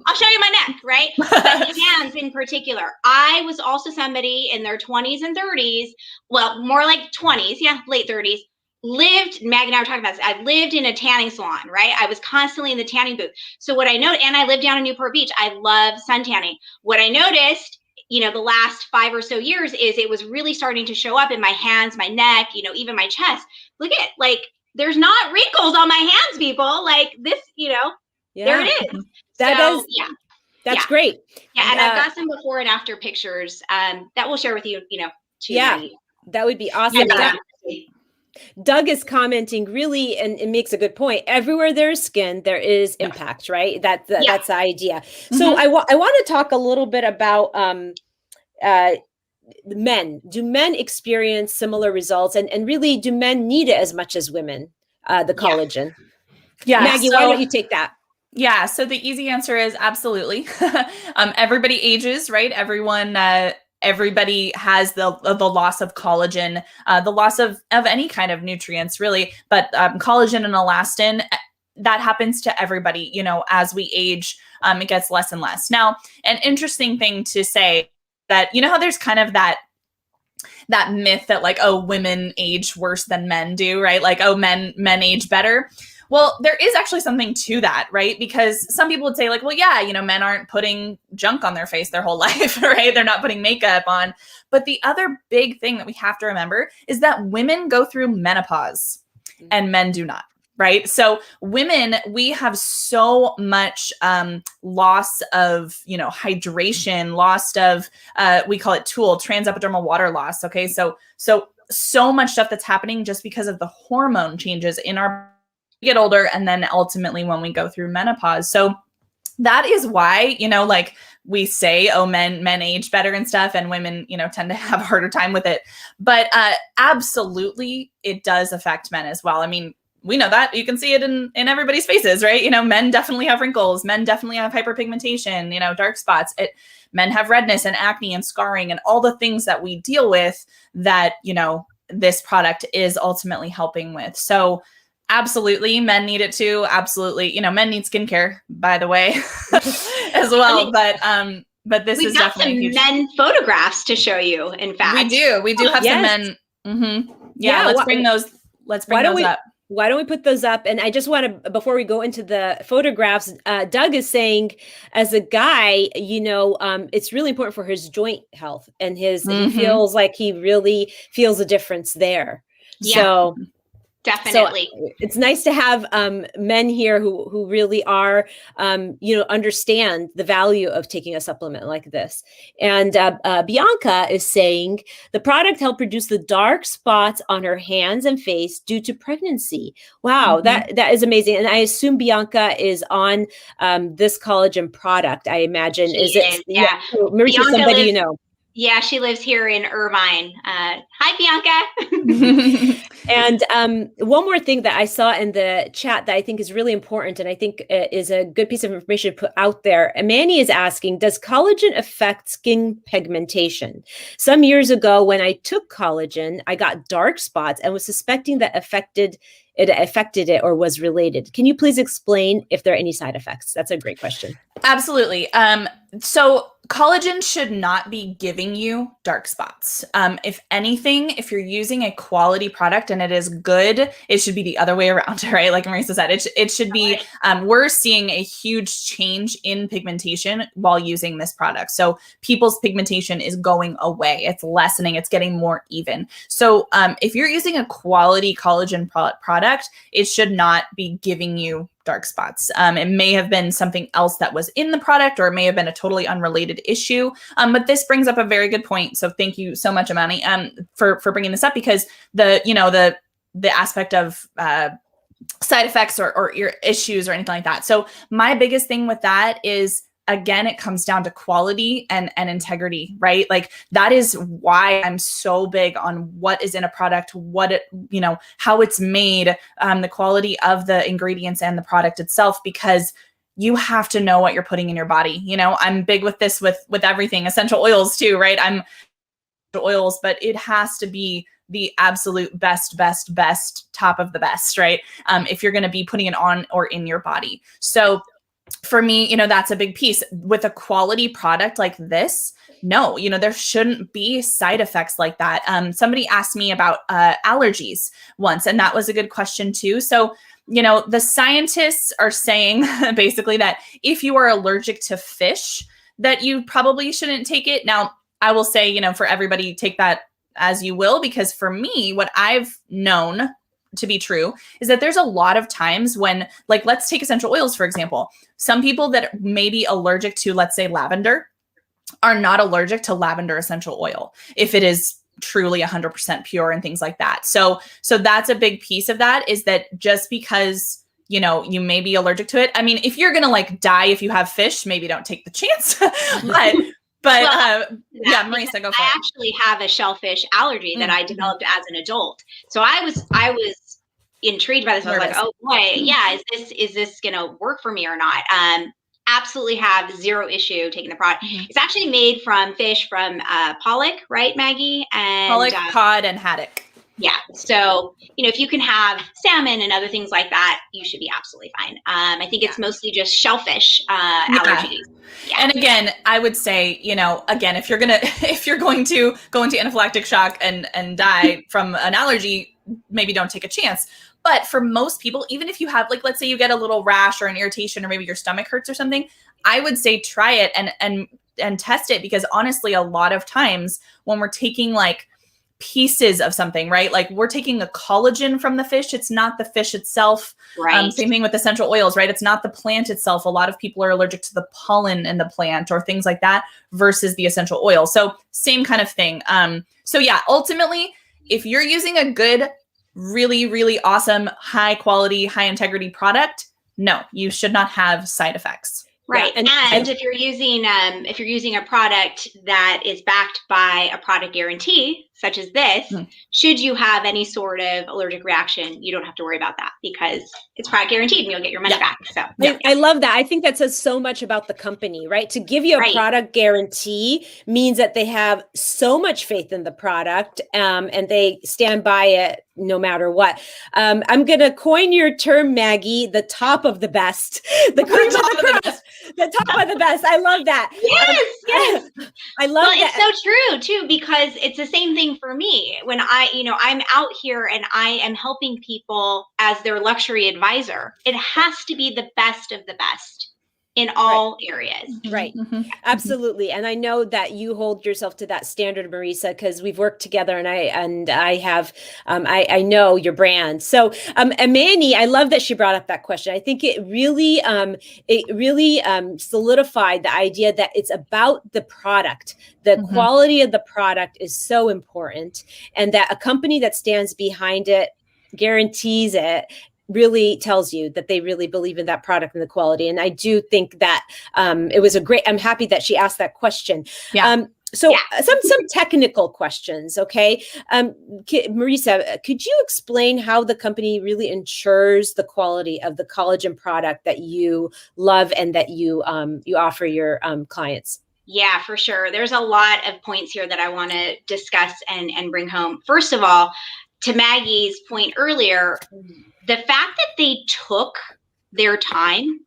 I'll show you my neck, right? But hands in particular. I was also somebody in their 20s and 30s, well, more like 20s, late 30s, Maggie and I were talking about this, I lived in a tanning salon, right? I was constantly in the tanning booth. So what I noticed, and I lived down in Newport Beach, I love sun tanning. What I noticed, the last 5 or so years is it was really starting to show up in my hands, my neck, even my chest. Look at, like, there's not wrinkles on my hands, people. Like this, there it is. That's great. Yeah, and I've got some before and after pictures that we'll share with you, too. That would be awesome. Doug is commenting really, and it makes a good point. Everywhere there's skin, there is impact, right? That's the idea. So I want to talk a little bit about men. Do men experience similar results? And really, do men need it as much as women, the collagen? Yeah. Maggie, why don't you take that? Yeah. So the easy answer is absolutely. Everybody ages, right? Everybody has the loss of collagen, the loss of any kind of nutrients, really. But collagen and elastin, that happens to everybody. As we age, it gets less and less. Now, an interesting thing to say that, how there's kind of that myth that, like, oh, women age worse than men do, right? Like, oh, men age better. Well, there is actually something to that, right? Because some people would say like, well, yeah, men aren't putting junk on their face their whole life, right? They're not putting makeup on. But the other big thing that we have to remember is that women go through menopause and men do not. Right. So women, we have so much loss of, hydration, loss of, we call it transepidermal water loss. Okay. So much stuff that's happening just because of the hormone changes in our get older. And then ultimately when we go through menopause. So that is why, like we say, oh, men age better and stuff, and women, tend to have a harder time with it. But absolutely, it does affect men as well. I mean, we know that. You can see it in everybody's faces, right? Men definitely have wrinkles. Men definitely have hyperpigmentation, dark spots. Men have redness and acne and scarring and all the things that we deal with that, this product is ultimately helping with. So absolutely, men need it too. Absolutely. Men need skincare, by the way, as well. But this is definitely we've got some men photographs to show you, in fact. We do have some men. Mm-hmm. Yeah, let's bring those up. Why don't we put those up? And I just want to, before we go into the photographs, Doug is saying, as a guy, it's really important for his joint health and he feels like he really feels a difference there. Yeah. So definitely. So it's nice to have men here who really are, understand the value of taking a supplement like this. And Bianca is saying the product helped reduce the dark spots on her hands and face due to pregnancy. Wow, that is amazing. And I assume Bianca is on this collagen product. I imagine She is. Yeah. Marisa, somebody Yeah, she lives here in Irvine. Hi, Bianca. And one more thing that I saw in the chat that I think is really important and I think is a good piece of information to put out there. Manny is asking, does collagen affect skin pigmentation? Some years ago when I took collagen, I got dark spots and was suspecting that affected it or was related. Can you please explain if there are any side effects? That's a great question. Absolutely. So collagen should not be giving you dark spots. If anything, if you're using a quality product and it is good, it should be the other way around, right? Like Marisa said, it should be, we're seeing a huge change in pigmentation while using this product. So people's pigmentation is going away. It's lessening. It's getting more even. So if you're using a quality collagen product, it should not be giving you dark spots. It may have been something else that was in the product, or it may have been a totally unrelated issue. But this brings up a very good point. So thank you so much, Amani, for bringing this up, because the aspect of side effects or ear issues or anything like that. So my biggest thing with that is, again, it comes down to quality and integrity, right? Like that is why I'm so big on what is in a product, how it's made, the quality of the ingredients and the product itself, because you have to know what you're putting in your body. I'm big with this with everything, essential oils too, right? I'm oils, but it has to be the absolute best top of the best, right? If you're going to be putting it on or in your body. So for me, that's a big piece with a quality product like this. No, there shouldn't be side effects like that. Somebody asked me about allergies once, and that was a good question too. So, the scientists are saying basically that if you are allergic to fish, that you probably shouldn't take it. Now, I will say, for everybody, take that as you will, because for me, what I've known to be true is that there's a lot of times when, like, let's take essential oils, for example. Some people that may be allergic to, let's say, lavender are not allergic to lavender essential oil if it is truly 100% pure and things like that. So that's a big piece of that, is that just because, you may be allergic to it. I mean, if you're going to like die if you have fish, maybe don't take the chance. Yeah, Marisa, go for it. I actually have a shellfish allergy that I developed as an adult. So I was intrigued by this. I was like, oh boy, yeah, is this gonna work for me or not? Absolutely have zero issue taking the product. It's actually made from fish from pollock, right, Maggie? And pollock, cod, and haddock. Yeah. So, if you can have salmon and other things like that, you should be absolutely fine. I think it's mostly just shellfish allergies. Yeah. And again, I would say, again, if you're going to go into anaphylactic shock and die from an allergy, maybe don't take a chance. But for most people, even if you have, like, let's say you get a little rash or an irritation, or maybe your stomach hurts or something, I would say try it and test it, because honestly, a lot of times when we're taking like pieces of something, right? Like we're taking the collagen from the fish. It's not the fish itself. Right. Same thing with essential oils, right? It's not the plant itself. A lot of people are allergic to the pollen in the plant or things like that versus the essential oil. So same kind of thing. So yeah, ultimately, if you're using a good, really, really awesome, high quality, high integrity product, no, you should not have side effects. Right. Yeah, and if you're using a product that is backed by a product guarantee, such as this, should you have any sort of allergic reaction, you don't have to worry about that because it's product guaranteed and you'll get your money back. So I love that. I think that says so much about the company, right? To give you a product guarantee means that they have so much faith in the product, and they stand by it no matter what. I'm going to coin your term, Maggie, the top of the best, the cream of the crop, the top of the best. I love that. Yes. I love that. It's so true too, because it's the same thing for me when I'm out here and I am helping people as their luxury advisor. It has to be the best of the best in all areas. Right. Absolutely. And I know that you hold yourself to that standard, Marisa, because we've worked together, and I have, I know your brand. So, Manny, I love that she brought up that question. I think it really solidified the idea that it's about the product. The quality of the product is so important, and that a company that stands behind it, guarantees it, really tells you that they really believe in that product and the quality. And I do think that it was I'm happy that she asked that question. Some technical questions. Okay. Marisa, could you explain how the company really ensures the quality of the collagen product that you love and that you offer your clients? Yeah, for sure. There's a lot of points here that I want to discuss and bring home. First of all, to Maggie's point earlier, the fact that they took their time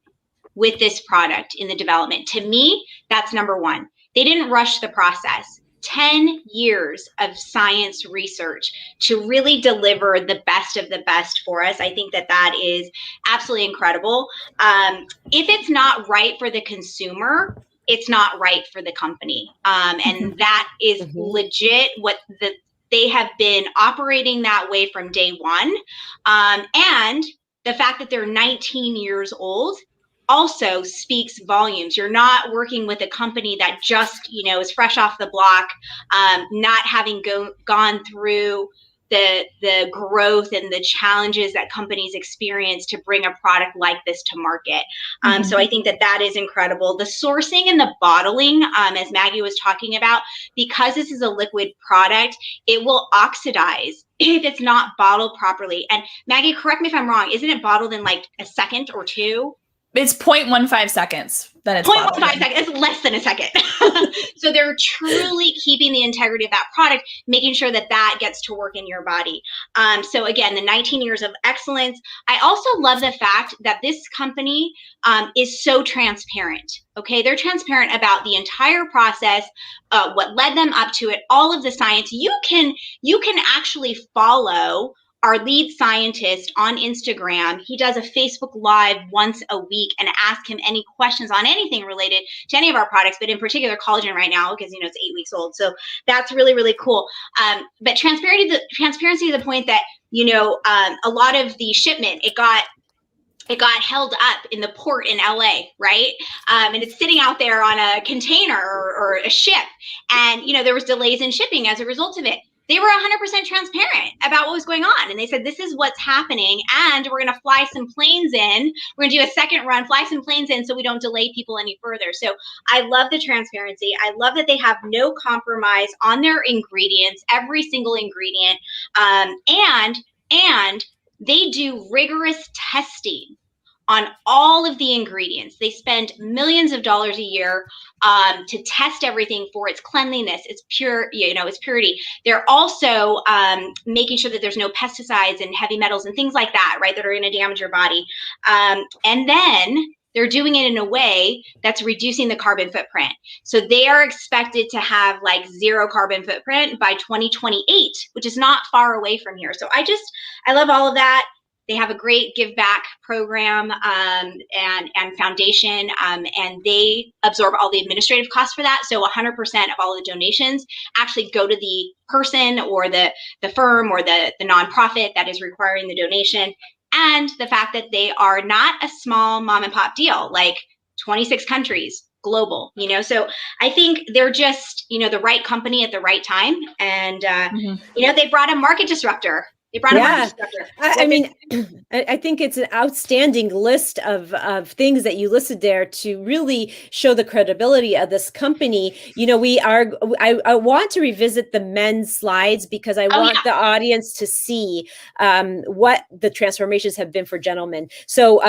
with this product in the development, to me, that's number one. They didn't rush the process. 10 years of science research to really deliver the best of the best for us. I think that is absolutely incredible. If it's not right for the consumer, it's not right for the company. And that is legit they have been operating that way from day one. And the fact that they're 19 years old also speaks volumes. You're not working with a company that just, is fresh off the block, not having gone through the growth and the challenges that companies experience to bring a product like this to market. So I think that is incredible. The sourcing and the bottling, as Maggie was talking about, because this is a liquid product, it will oxidize if it's not bottled properly. And Maggie, correct me if I'm wrong, isn't it bottled in like a second or two? It's 0.15 seconds. That it's 0.15 seconds. It's less than a second. So they're truly keeping the integrity of that product, making sure that gets to work in your body. So again, the 19 years of excellence. I also love the fact that this company is so transparent. Okay, they're transparent about the entire process, what led them up to it, all of the science. You can actually follow our lead scientist on Instagram. He does a Facebook Live once a week and ask him any questions on anything related to any of our products, but in particular collagen right now, because it's 8 weeks old. So that's really, really cool. But transparency to the point that, a lot of the shipment, it got held up in the port in LA, right? And it's sitting out there on a container or a ship. And, there was delays in shipping as a result of it. They were 100% transparent about what was going on. And they said, this is what's happening. And we're going to fly some planes in. We're going to do a second run, fly some planes in so we don't delay people any further. So I love the transparency. I love that they have no compromise on their ingredients, every single ingredient. And they do rigorous testing on all of the ingredients. They spend millions of dollars a year to test everything for its cleanliness, its its purity. They're also making sure that there's no pesticides and heavy metals and things like that, right, that are going to damage your body. And then they're doing it in a way that's reducing the carbon footprint. So they are expected to have like 0 carbon footprint by 2028, which is not far away from here. So I love all of that. They have a great give back program and foundation, and they absorb all the administrative costs for that. So 100% of all the donations actually go to the person or the firm or the nonprofit that is requiring the donation. And the fact that they are not a small mom and pop deal, like 26 countries, global, so I think they're just, the right company at the right time. And, they brought a market disruptor. I mean, I think it's an outstanding list of things that you listed there to really show the credibility of this company. I want to revisit the men's slides because I want the audience to see what the transformations have been for gentlemen. So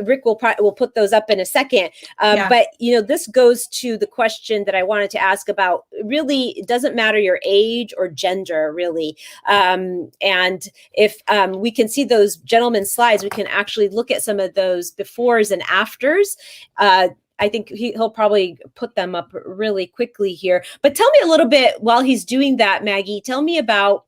Rick will put those up in a second. But this goes to the question that I wanted to ask about. Really, it doesn't matter your age or gender, really, and if we can see those gentlemen's slides, we can actually look at some of those befores and afters. I think he'll probably put them up really quickly here. But tell me a little bit while he's doing that, Maggie, tell me about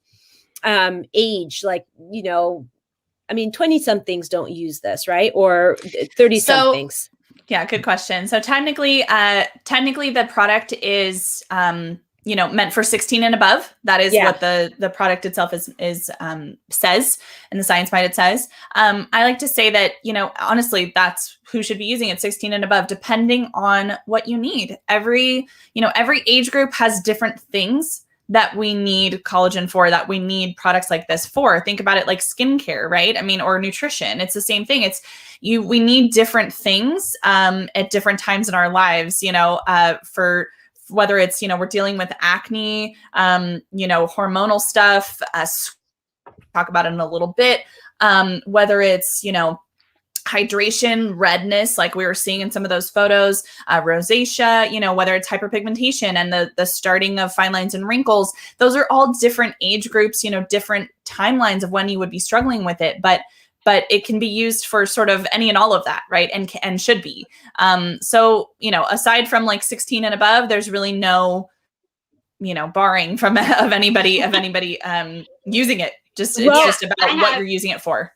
age. 20-somethings don't use this, right? Or 30-somethings. Yeah, good question. So technically the product is meant for 16 and above. That is what the product itself is says, and the Science Minded says. I like to say that, honestly, that's who should be using it, 16 and above, depending on what you need. Every age group has different things that we need collagen for, that we need products like this for. Think about it like skincare, right? Or nutrition. It's the same thing. We need different things at different times in our lives, for whether it's, we're dealing with acne, hormonal stuff, talk about it in a little bit, whether it's, hydration, redness, like we were seeing in some of those photos, rosacea, whether it's hyperpigmentation and the starting of fine lines and wrinkles. Those are all different age groups, different timelines of when you would be struggling with it. But it can be used for sort of any and all of that, right? And should be. So, aside from like 16 and above, there's really no, barring from of anybody using it. It's just about what you're using it for.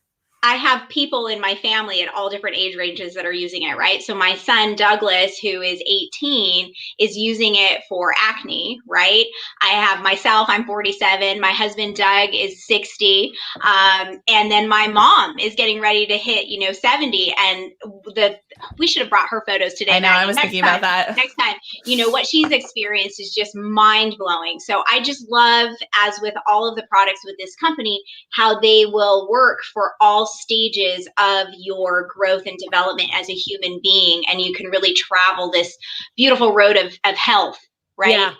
I have people in my family at all different age ranges that are using it, right? So my son, Douglas, who is 18, is using it for acne, right? I have myself, I'm 47. My husband, Doug, is 60. And then my mom is getting ready to hit, 70. And we should have brought her photos today. I know, I was thinking about that. Next time, what she's experienced is just mind blowing. So I just love, as with all of the products with this company, how they will work for all stages of your growth and development as a human being, and you can really travel this beautiful road of health, right?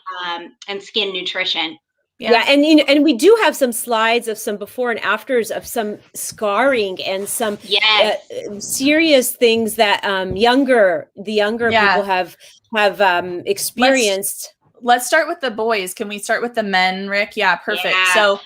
And skin nutrition. And we do have some slides of some before and afters of some scarring and some serious things that younger people have experienced. Let's start with the boys. Can we start with the men, Rick? Yeah, perfect. So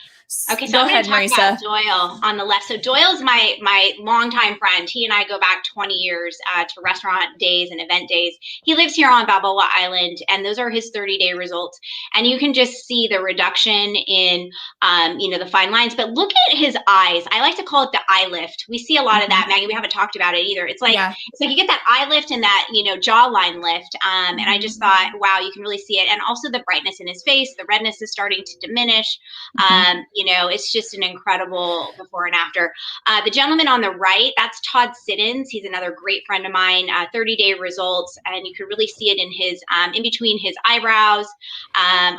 Okay, so I'm going to talk about Doyle on the left. So Doyle's my longtime friend. He and I go back 20 years to restaurant days and event days. He lives here on Balboa Island, and those are his 30-day results. And you can just see the reduction in, the fine lines. But look at his eyes. I like to call it the eye lift. We see a lot of that, Maggie. We haven't talked about it either. It's like you get that eye lift and that jawline lift. And I just thought, wow, you can really see it. And also the brightness in his face. The redness is starting to diminish. It's just an incredible before and after. The gentleman on the right, that's Todd Simmons. He's another great friend of mine, 30-day results. And you can really see it in his, in between his eyebrows.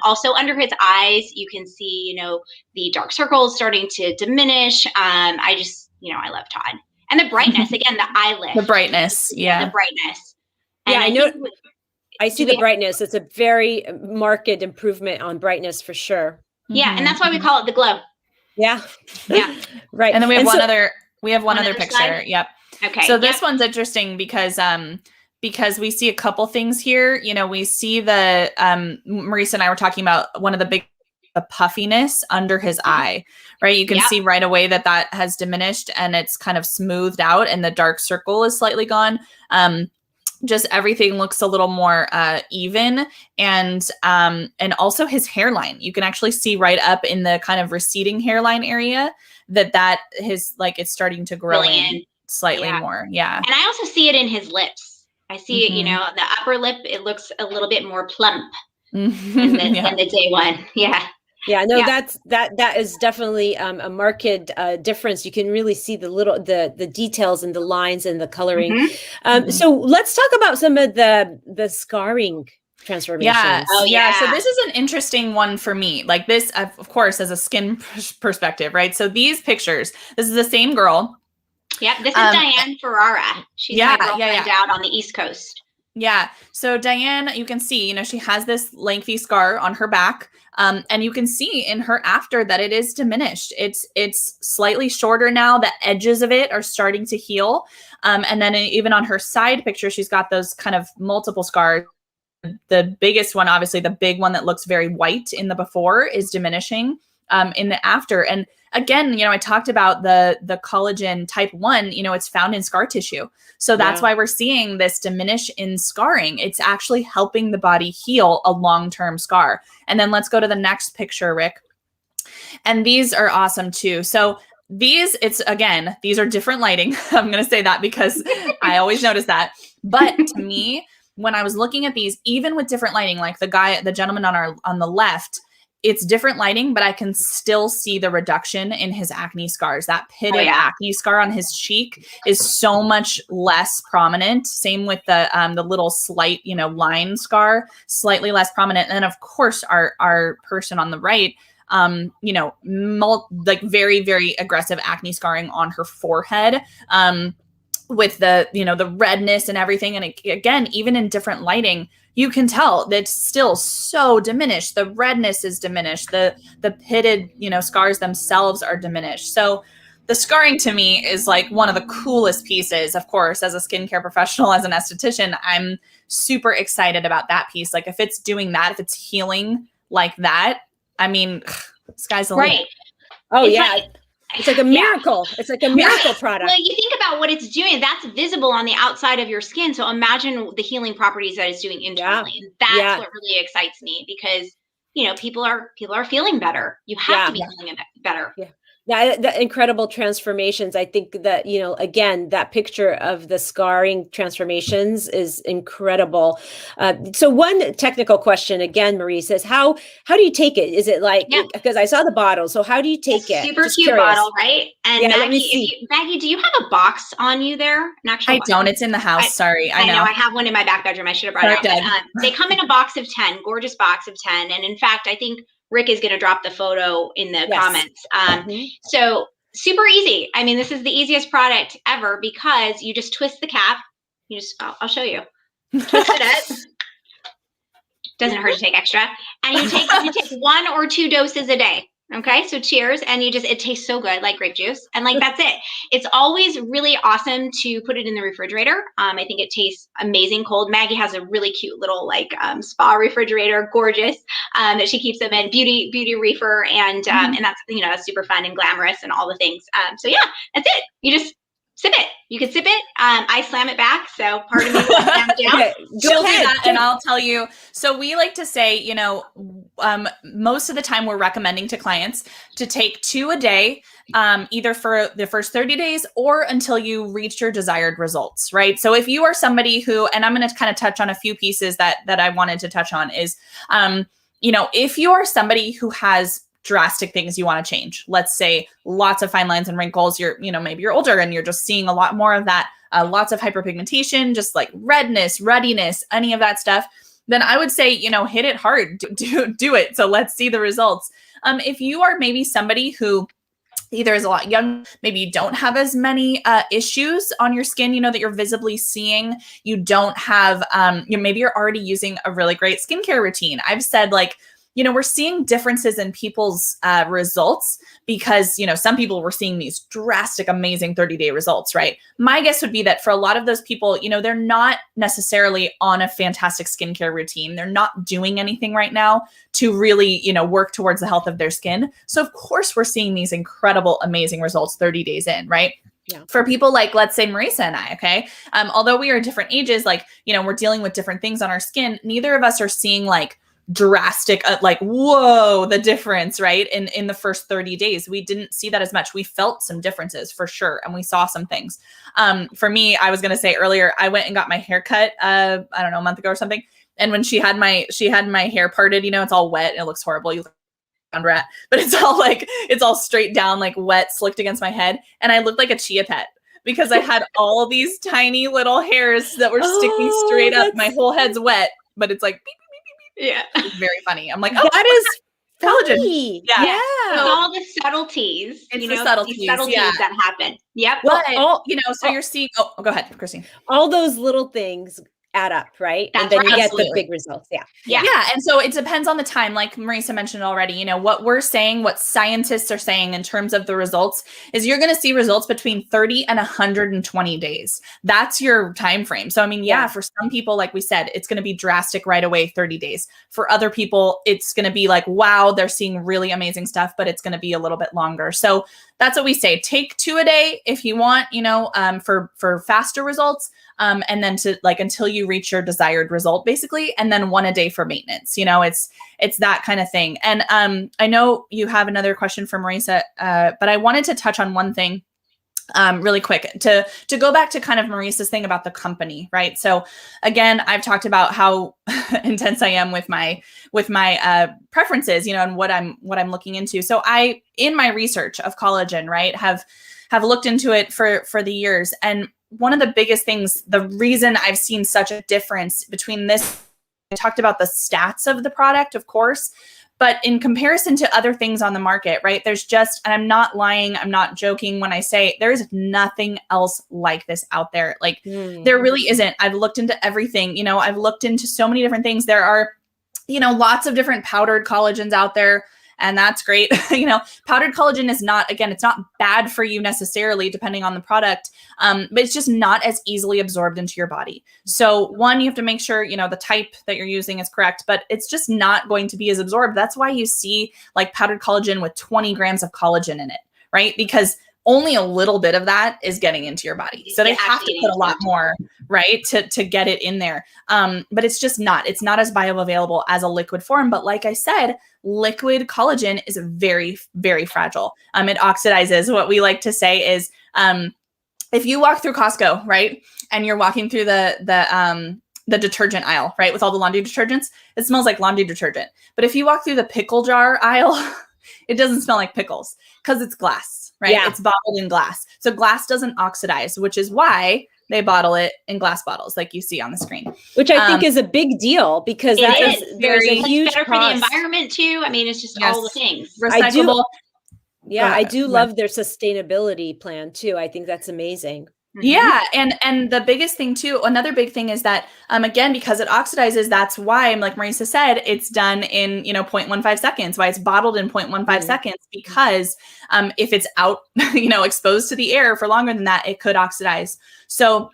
Also under his eyes, you can see, the dark circles starting to diminish. I love Todd. And the brightness, again, the eye lift. The brightness, The brightness. And I know. I see the brightness. It's a very marked improvement on brightness for sure. Yeah, and that's why we call it the glow. Yeah. Right. And then we have one other picture. Slide? Yep. Okay. So this one's interesting because we see a couple things here. We see the Marisa and I were talking about one of the puffiness under his eye, right? You can see right away that has diminished and it's kind of smoothed out and the dark circle is slightly gone. just everything looks a little more even, and also his hairline. You can actually see right up in the kind of receding hairline area that his, like, it's starting to grow in slightly more. Yeah. And I also see it in his lips. I see it, the upper lip, it looks a little bit more plump than the day one. Yeah. Yeah, no, that is definitely a marked difference. You can really see the details and the lines and the coloring. So let's talk about some of the scarring transformations. Yeah. Oh, yeah. So this is an interesting one for me. Like this, of course, as a skin perspective, right? So these pictures, this is the same girl. Yep. This is Diane Ferrara. She's my girlfriend out on the East Coast. Yeah. So Diane, you can see, she has this lengthy scar on her back. And you can see in her after that it is diminished. It's slightly shorter now. The edges of it are starting to heal. And then even on her side picture, she's got those kind of multiple scars. The biggest one, obviously the big one that looks very white in the before, is diminishing in the after. And again, I talked about the collagen type 1, it's found in scar tissue. So that's why we're seeing this diminish in scarring. It's actually helping the body heal a long-term scar. And then let's go to the next picture, Rick. And these are awesome too. So these are different lighting. I'm going to say that because I always notice that. But to me, when I was looking at these, even with different lighting, like the gentleman on the left, it's different lighting, but I can still see the reduction in his acne scars. That pitted acne scar on his cheek is so much less prominent. Same with the little slight, line scar, slightly less prominent. And then of course our person on the right, like very, very aggressive acne scarring on her forehead. With the redness and everything. And again, even in different lighting, you can tell that it's still so diminished. The redness is diminished. The pitted, scars themselves are diminished. So the scarring to me is like one of the coolest pieces. Of course, as a skincare professional, as an esthetician, I'm super excited about that piece. Like if it's doing that, if it's healing like that, I mean, sky's the limit. Right. Oh, it's like a miracle. It's like a miracle product. Well, you think about what it's doing. That's visible on the outside of your skin. So imagine the healing properties that it's doing internally. And that's what really excites me because, people are feeling better. You have to be feeling better. Yeah. Yeah, the incredible transformations. I think that, again, that picture of the scarring transformations is incredible. So one technical question, again, Marisa, is how do you take it? Is it like, because I saw the bottle, so how do you take it? Super cute bottle, right? And Maggie, do you have a box on you there? I don't. It's in the house. Sorry. I know. I have one in my back bedroom. I should have brought it out. They come in a box of 10, gorgeous box of 10. And in fact, I think Rick is going to drop the photo in the comments. So super easy. I mean, this is the easiest product ever because you just twist the cap. I'll show you. Twist it up. Doesn't hurt to take extra. And you take 1 or 2 doses a day. Okay, so cheers. And it tastes so good, like grape juice. And that's it. It's always really awesome to put it in the refrigerator. I think it tastes amazing cold. Maggie has a really cute little spa refrigerator, gorgeous, that she keeps them in, beauty reefer. And and that's, that's super fun and glamorous and all the things. So yeah, that's it. You just sip it. You can sip it. I slam it back. So pardon me. Slam it down. Okay, she'll do that, and I'll tell you. So we like to say, most of the time we're recommending to clients to take 2 a day, either for the first 30 days or until you reach your desired results, right? So if you are somebody who, and I'm going to kind of touch on a few pieces that I wanted to touch on is, if you are somebody who has drastic things you want to change. Let's say lots of fine lines and wrinkles. Maybe you're older and you're just seeing a lot more of that, lots of hyperpigmentation, just like redness, ruddiness, any of that stuff. Then I would say, hit it hard, do it. So let's see the results. If you are maybe somebody who either is a lot young, maybe you don't have as many issues on your skin, that you're visibly seeing, you don't have, maybe you're already using a really great skincare routine. I've said we're seeing differences in people's results because, some people were seeing these drastic, amazing 30-day results, right? My guess would be that for a lot of those people, they're not necessarily on a fantastic skincare routine. They're not doing anything right now to really, work towards the health of their skin. So of course we're seeing these incredible, amazing results 30 days in, right? For people like, let's say Marisa and I, okay, although we are different ages, like, you know, we're dealing with different things on our skin. Neither of us are seeing like drastic, like, whoa, the difference, right? In the first 30 days, we didn't see that as much. We felt some differences for sure. And we saw some things. For me, I was going to say earlier, I went and got my hair cut, I don't know, a month ago or something. And when she had my hair parted, you know, it's all wet. It looks horrible. You look like a rat, but it's all straight down, like wet, slicked against my head. And I looked like a chia pet because I had all these tiny little hairs that were sticking straight up. My whole head's wet, but it's like, beep, beep, beep, beep. Yeah. It's very funny. I'm like, oh, that is collagen. Yeah. It's all the subtleties. It's you the know, subtleties, these subtleties that happen. Yep. But, you know, so you're seeing, go ahead, Christine. All those little things add up, right? That's and then right. you get Absolutely. the big results. Yeah. And so it depends on the time, like Marisa mentioned already. You know, what we're saying, what scientists are saying in terms of the results is you're going to see results between 30 and 120 days. That's your time frame. So I mean, for some people, like we said, it's going to be drastic right away, 30 days. For other people, it's going to be like, wow, they're seeing really amazing stuff, but it's going to be a little bit longer. So that's what we say. Take 2 a day if you want, you know, for faster results. And then to like, until you reach your desired result, basically, and then 1 a day for maintenance, you know, it's that kind of thing. And I know you have another question for Marisa, but I wanted to touch on one thing really quick to go back to kind of Marisa's thing about the company, right? So again, I've talked about how intense I am with my preferences, you know, and what I'm looking into. So I, in my research of collagen, right, have looked into it for the years. And one of the biggest things, the reason I've seen such a difference between this, I talked about the stats of the product, of course, but in comparison to other things on the market, right? There's just, and I'm not lying, I'm not joking when I say there is nothing else like this out there. Like there really isn't. I've looked into everything, you know, I've looked into so many different things. There are, you know, lots of different powdered collagens out there. And that's great. You know, powdered collagen is not, again, it's not bad for you necessarily, depending on the product, but it's just not as easily absorbed into your body. So one, you have to make sure, you know, the type that you're using is correct, but it's just not going to be as absorbed. That's why you see like powdered collagen with 20 grams of collagen in it, right? Because only a little bit of that is getting into your body. So they have to put a lot more, right, to get it in there. But it's just not, it's not as bioavailable as a liquid form. But like I said, liquid collagen is very, very fragile. It oxidizes. What we like to say is, if you walk through Costco, right, and you're walking through the detergent aisle, right, with all the laundry detergents, it smells like laundry detergent. But if you walk through the pickle jar aisle, it doesn't smell like pickles because it's glass, right? Yeah. It's bottled in glass. So glass doesn't oxidize, which is why they bottle it in glass bottles like you see on the screen. Which I think is a big deal because there's a huge better for the environment too. I mean, it's just all the things. Recyclable. I do love their sustainability plan too. I think that's amazing. Yeah. And the biggest thing too, another big thing is that, again, because it oxidizes, that's why, like Marisa said, it's done in, 0.15 seconds, why it's bottled in 0.15 seconds, because if it's out, exposed to the air for longer than that, it could oxidize. So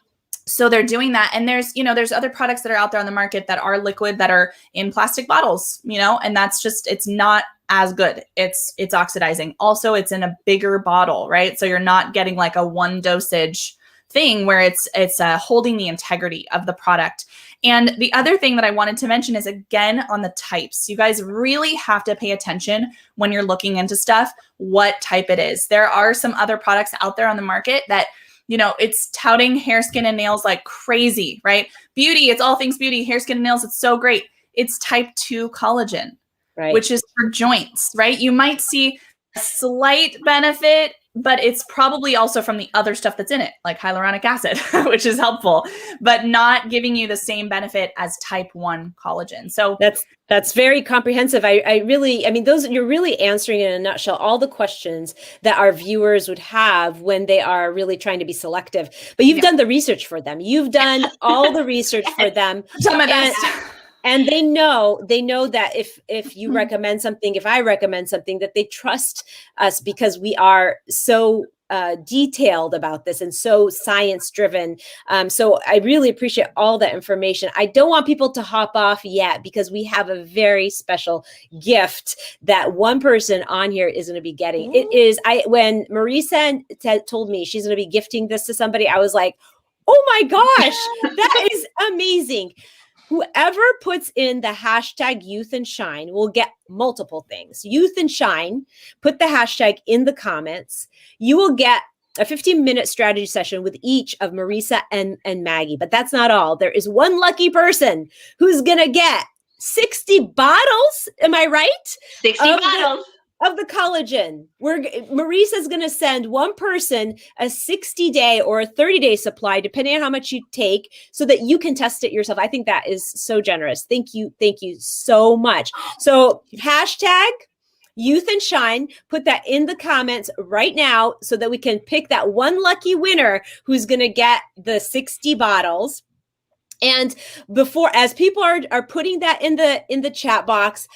they're doing that. And there's other products that are out there on the market that are liquid that are in plastic bottles, and that's just, it's not as good. It's oxidizing. Also, it's in a bigger bottle, right? So you're not getting like a one dosage thing where it's holding the integrity of the product. And the other thing that I wanted to mention is, again, on the types. You guys really have to pay attention when you're looking into stuff, what type it is. There are some other products out there on the market that, it's touting hair, skin, and nails like crazy, right? Beauty, it's all things beauty, hair, skin, and nails. It's so great. It's type 2 collagen, right, which is for joints, right? You might see a slight benefit, but it's probably also from the other stuff that's in it, like hyaluronic acid, which is helpful, but not giving you the same benefit as type 1 collagen. So that's very comprehensive. I mean, you're really answering in a nutshell all the questions that our viewers would have when they are really trying to be selective. But you've done the research for them. You've done all the research for them. And they know that if you recommend something, if I recommend something, that they trust us because we are so detailed about this and so science driven. So I really appreciate all that information. I don't want people to hop off yet because we have a very special gift that one person on here is going to be getting. It is, when Marisa told me she's going to be gifting this to somebody, I was like, oh my gosh, that is amazing. Whoever puts in the hashtag youth and shine will get multiple things. Youth and shine, put the hashtag in the comments. You will get a 15-minute strategy session with each of Marisa and Maggie. But that's not all. There is one lucky person who's going to get 60 bottles. Am I right? 60 bottles. Of the collagen. Marisa's going to send one person a 60-day or a 30-day supply, depending on how much you take, so that you can test it yourself. I think that is so generous. Thank you. Thank you so much. So hashtag youth and shine, put that in the comments right now so that we can pick that one lucky winner who's going to get the 60 bottles. And before, as people are putting that in the chat box,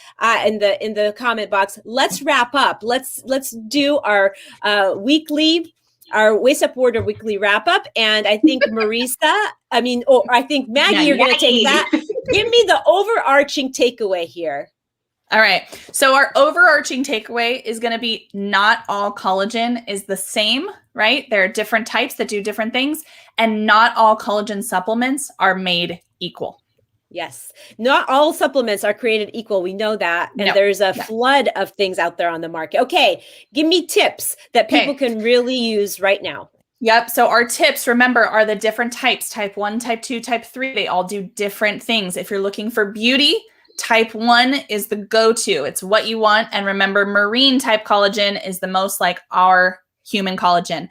in the comment box, let's wrap up. Let's do our Waist Up Word weekly wrap up. And I think I think Maggie, you're going to take that. Give me the overarching takeaway here. All right. So our overarching takeaway is going to be not all collagen is the same, right? There are different types that do different things, and not all collagen supplements are made equal. Yes. Not all supplements are created equal. We know that. And there's a flood of things out there on the market. Okay. Give me tips that people can really use right now. Yep. So our tips, remember, are the different types, type 1, type 2, type 3. They all do different things. If you're looking for beauty, type 1 is the go-to. It's what you want. And remember, marine type collagen is the most like our human collagen.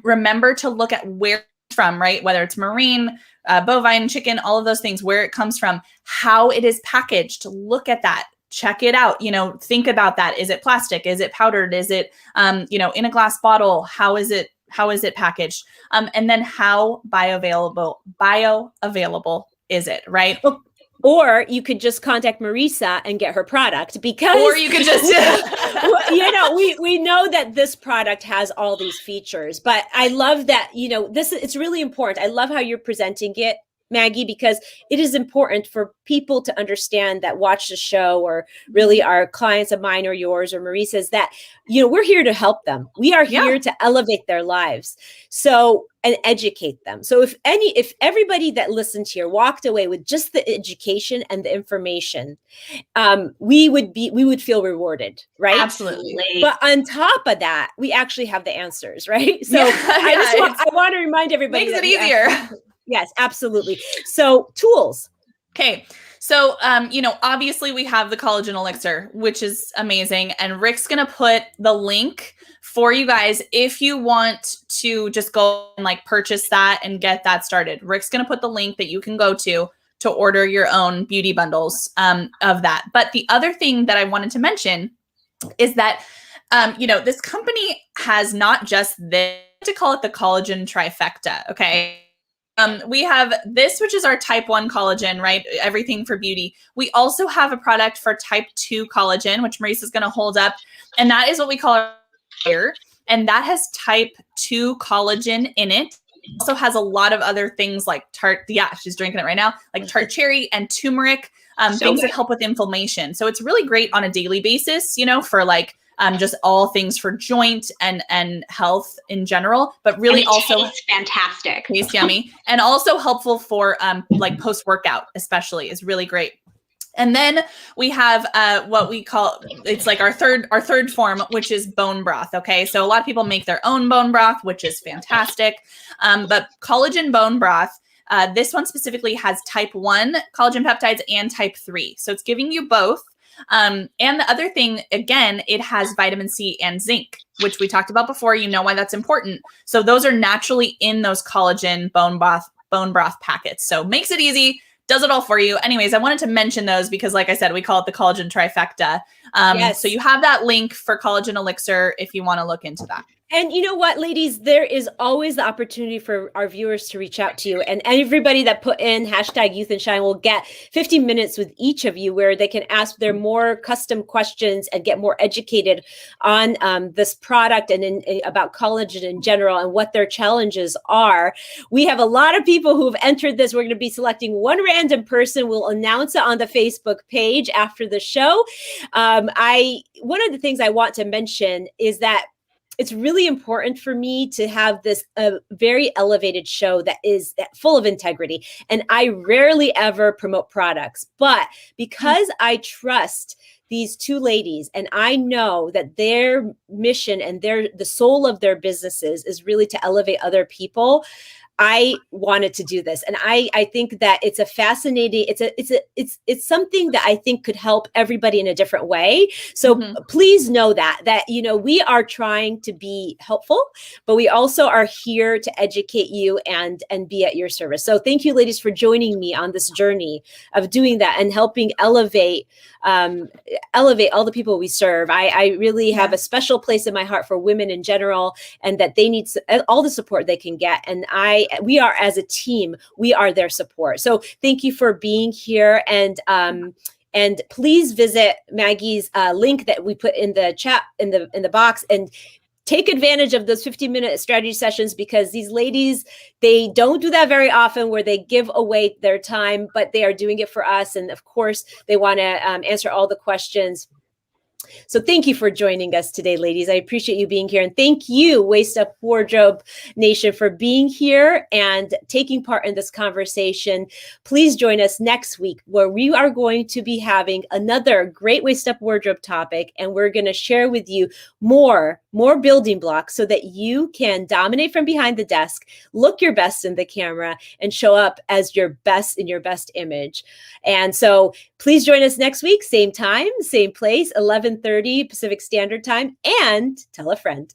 Remember to look at where it's from, right? Whether it's marine, bovine, chicken, all of those things, where it comes from, how it is packaged. Look at that. Check it out. Think about that. Is it plastic? Is it powdered? Is it, in a glass bottle? How is it packaged? And then how bioavailable is it, right? Or you could just contact Marisa and get her product, because, or you could just, we know that this product has all these features, but I love that, it's really important. I love how you're presenting it, Maggie, because it is important for people to understand that watch the show, or really are clients of mine or yours or Marisa's, that, we're here to help them. We are here to elevate their lives. So, and educate them. So if everybody that listened here walked away with just the education and the information, we would feel rewarded, right? Absolutely. But on top of that, we actually have the answers, right? So I want to remind everybody. Makes it easier. Yes, absolutely. So tools. Okay. So, obviously we have the collagen elixir, which is amazing. And Rick's going to put the link for you guys if you want to just go and purchase that and get that started. Rick's going to put the link that you can go to order your own beauty bundles of that. But the other thing that I wanted to mention is that, this company has not just this, to call it the collagen trifecta. Okay. We have this, which is our type 1 collagen, right? Everything for beauty. We also have a product for type 2 collagen, which Marisa is going to hold up. And that is what we call our hair. And that has type 2 collagen in it. Also has a lot of other things like she's drinking it right now, like tart cherry and turmeric, things that help with inflammation. So it's really great on a daily basis, for just all things for joint and health in general, but really also fantastic. Tastes yummy, and also helpful for post-workout, especially, is really great. And then we have what we call, it's like our third form, which is bone broth. Okay. So a lot of people make their own bone broth, which is fantastic. But collagen bone broth, this one specifically has type 1 collagen peptides and type 3. So it's giving you both. And the other thing, again, it has vitamin C and zinc, which we talked about before. You know why that's important. So those are naturally in those collagen bone broth packets. So makes it easy, does it all for you. Anyways, I wanted to mention those because, like I said, we call it the collagen trifecta. Yes. So you have that link for collagen elixir if you want to look into that. And you know what, ladies, there is always the opportunity for our viewers to reach out to you. And everybody that put in hashtag Youth and Shine will get 15 minutes with each of you where they can ask their more custom questions and get more educated on this product and about collagen in general and what their challenges are. We have a lot of people who have entered this. We're going to be selecting one random person. We'll announce it on the Facebook page after the show. One of the things I want to mention is that it's really important for me to have this very elevated show that is full of integrity. And I rarely ever promote products, but because I trust these two ladies and I know that their mission and the soul of their businesses is really to elevate other people, I wanted to do this. And I think that it's a fascinating, it's something that I think could help everybody in a different way. So please know that, you know, we are trying to be helpful, but we also are here to educate you and be at your service. So thank you, ladies, for joining me on this journey of doing that and helping elevate all the people we serve. I really have a special place in my heart for women in general, and that they need all the support they can get. And we are, as a team, we are their support. So thank you for being here. And please visit Maggie's link that we put in the chat in the box, and take advantage of those 15-minute strategy sessions, because these ladies, they don't do that very often where they give away their time, but they are doing it for us. And of course, they want to answer all the questions. So thank you for joining us today, ladies. I appreciate you being here. And thank you, Waist Up Wardrobe Nation, for being here and taking part in this conversation. Please join us next week, where we are going to be having another great Waist Up Wardrobe topic. And we're going to share with you more building blocks so that you can dominate from behind the desk, look your best in the camera, and show up as your best in your best image. And so please join us next week, same time, same place, 11:30 Pacific Standard Time, and tell a friend.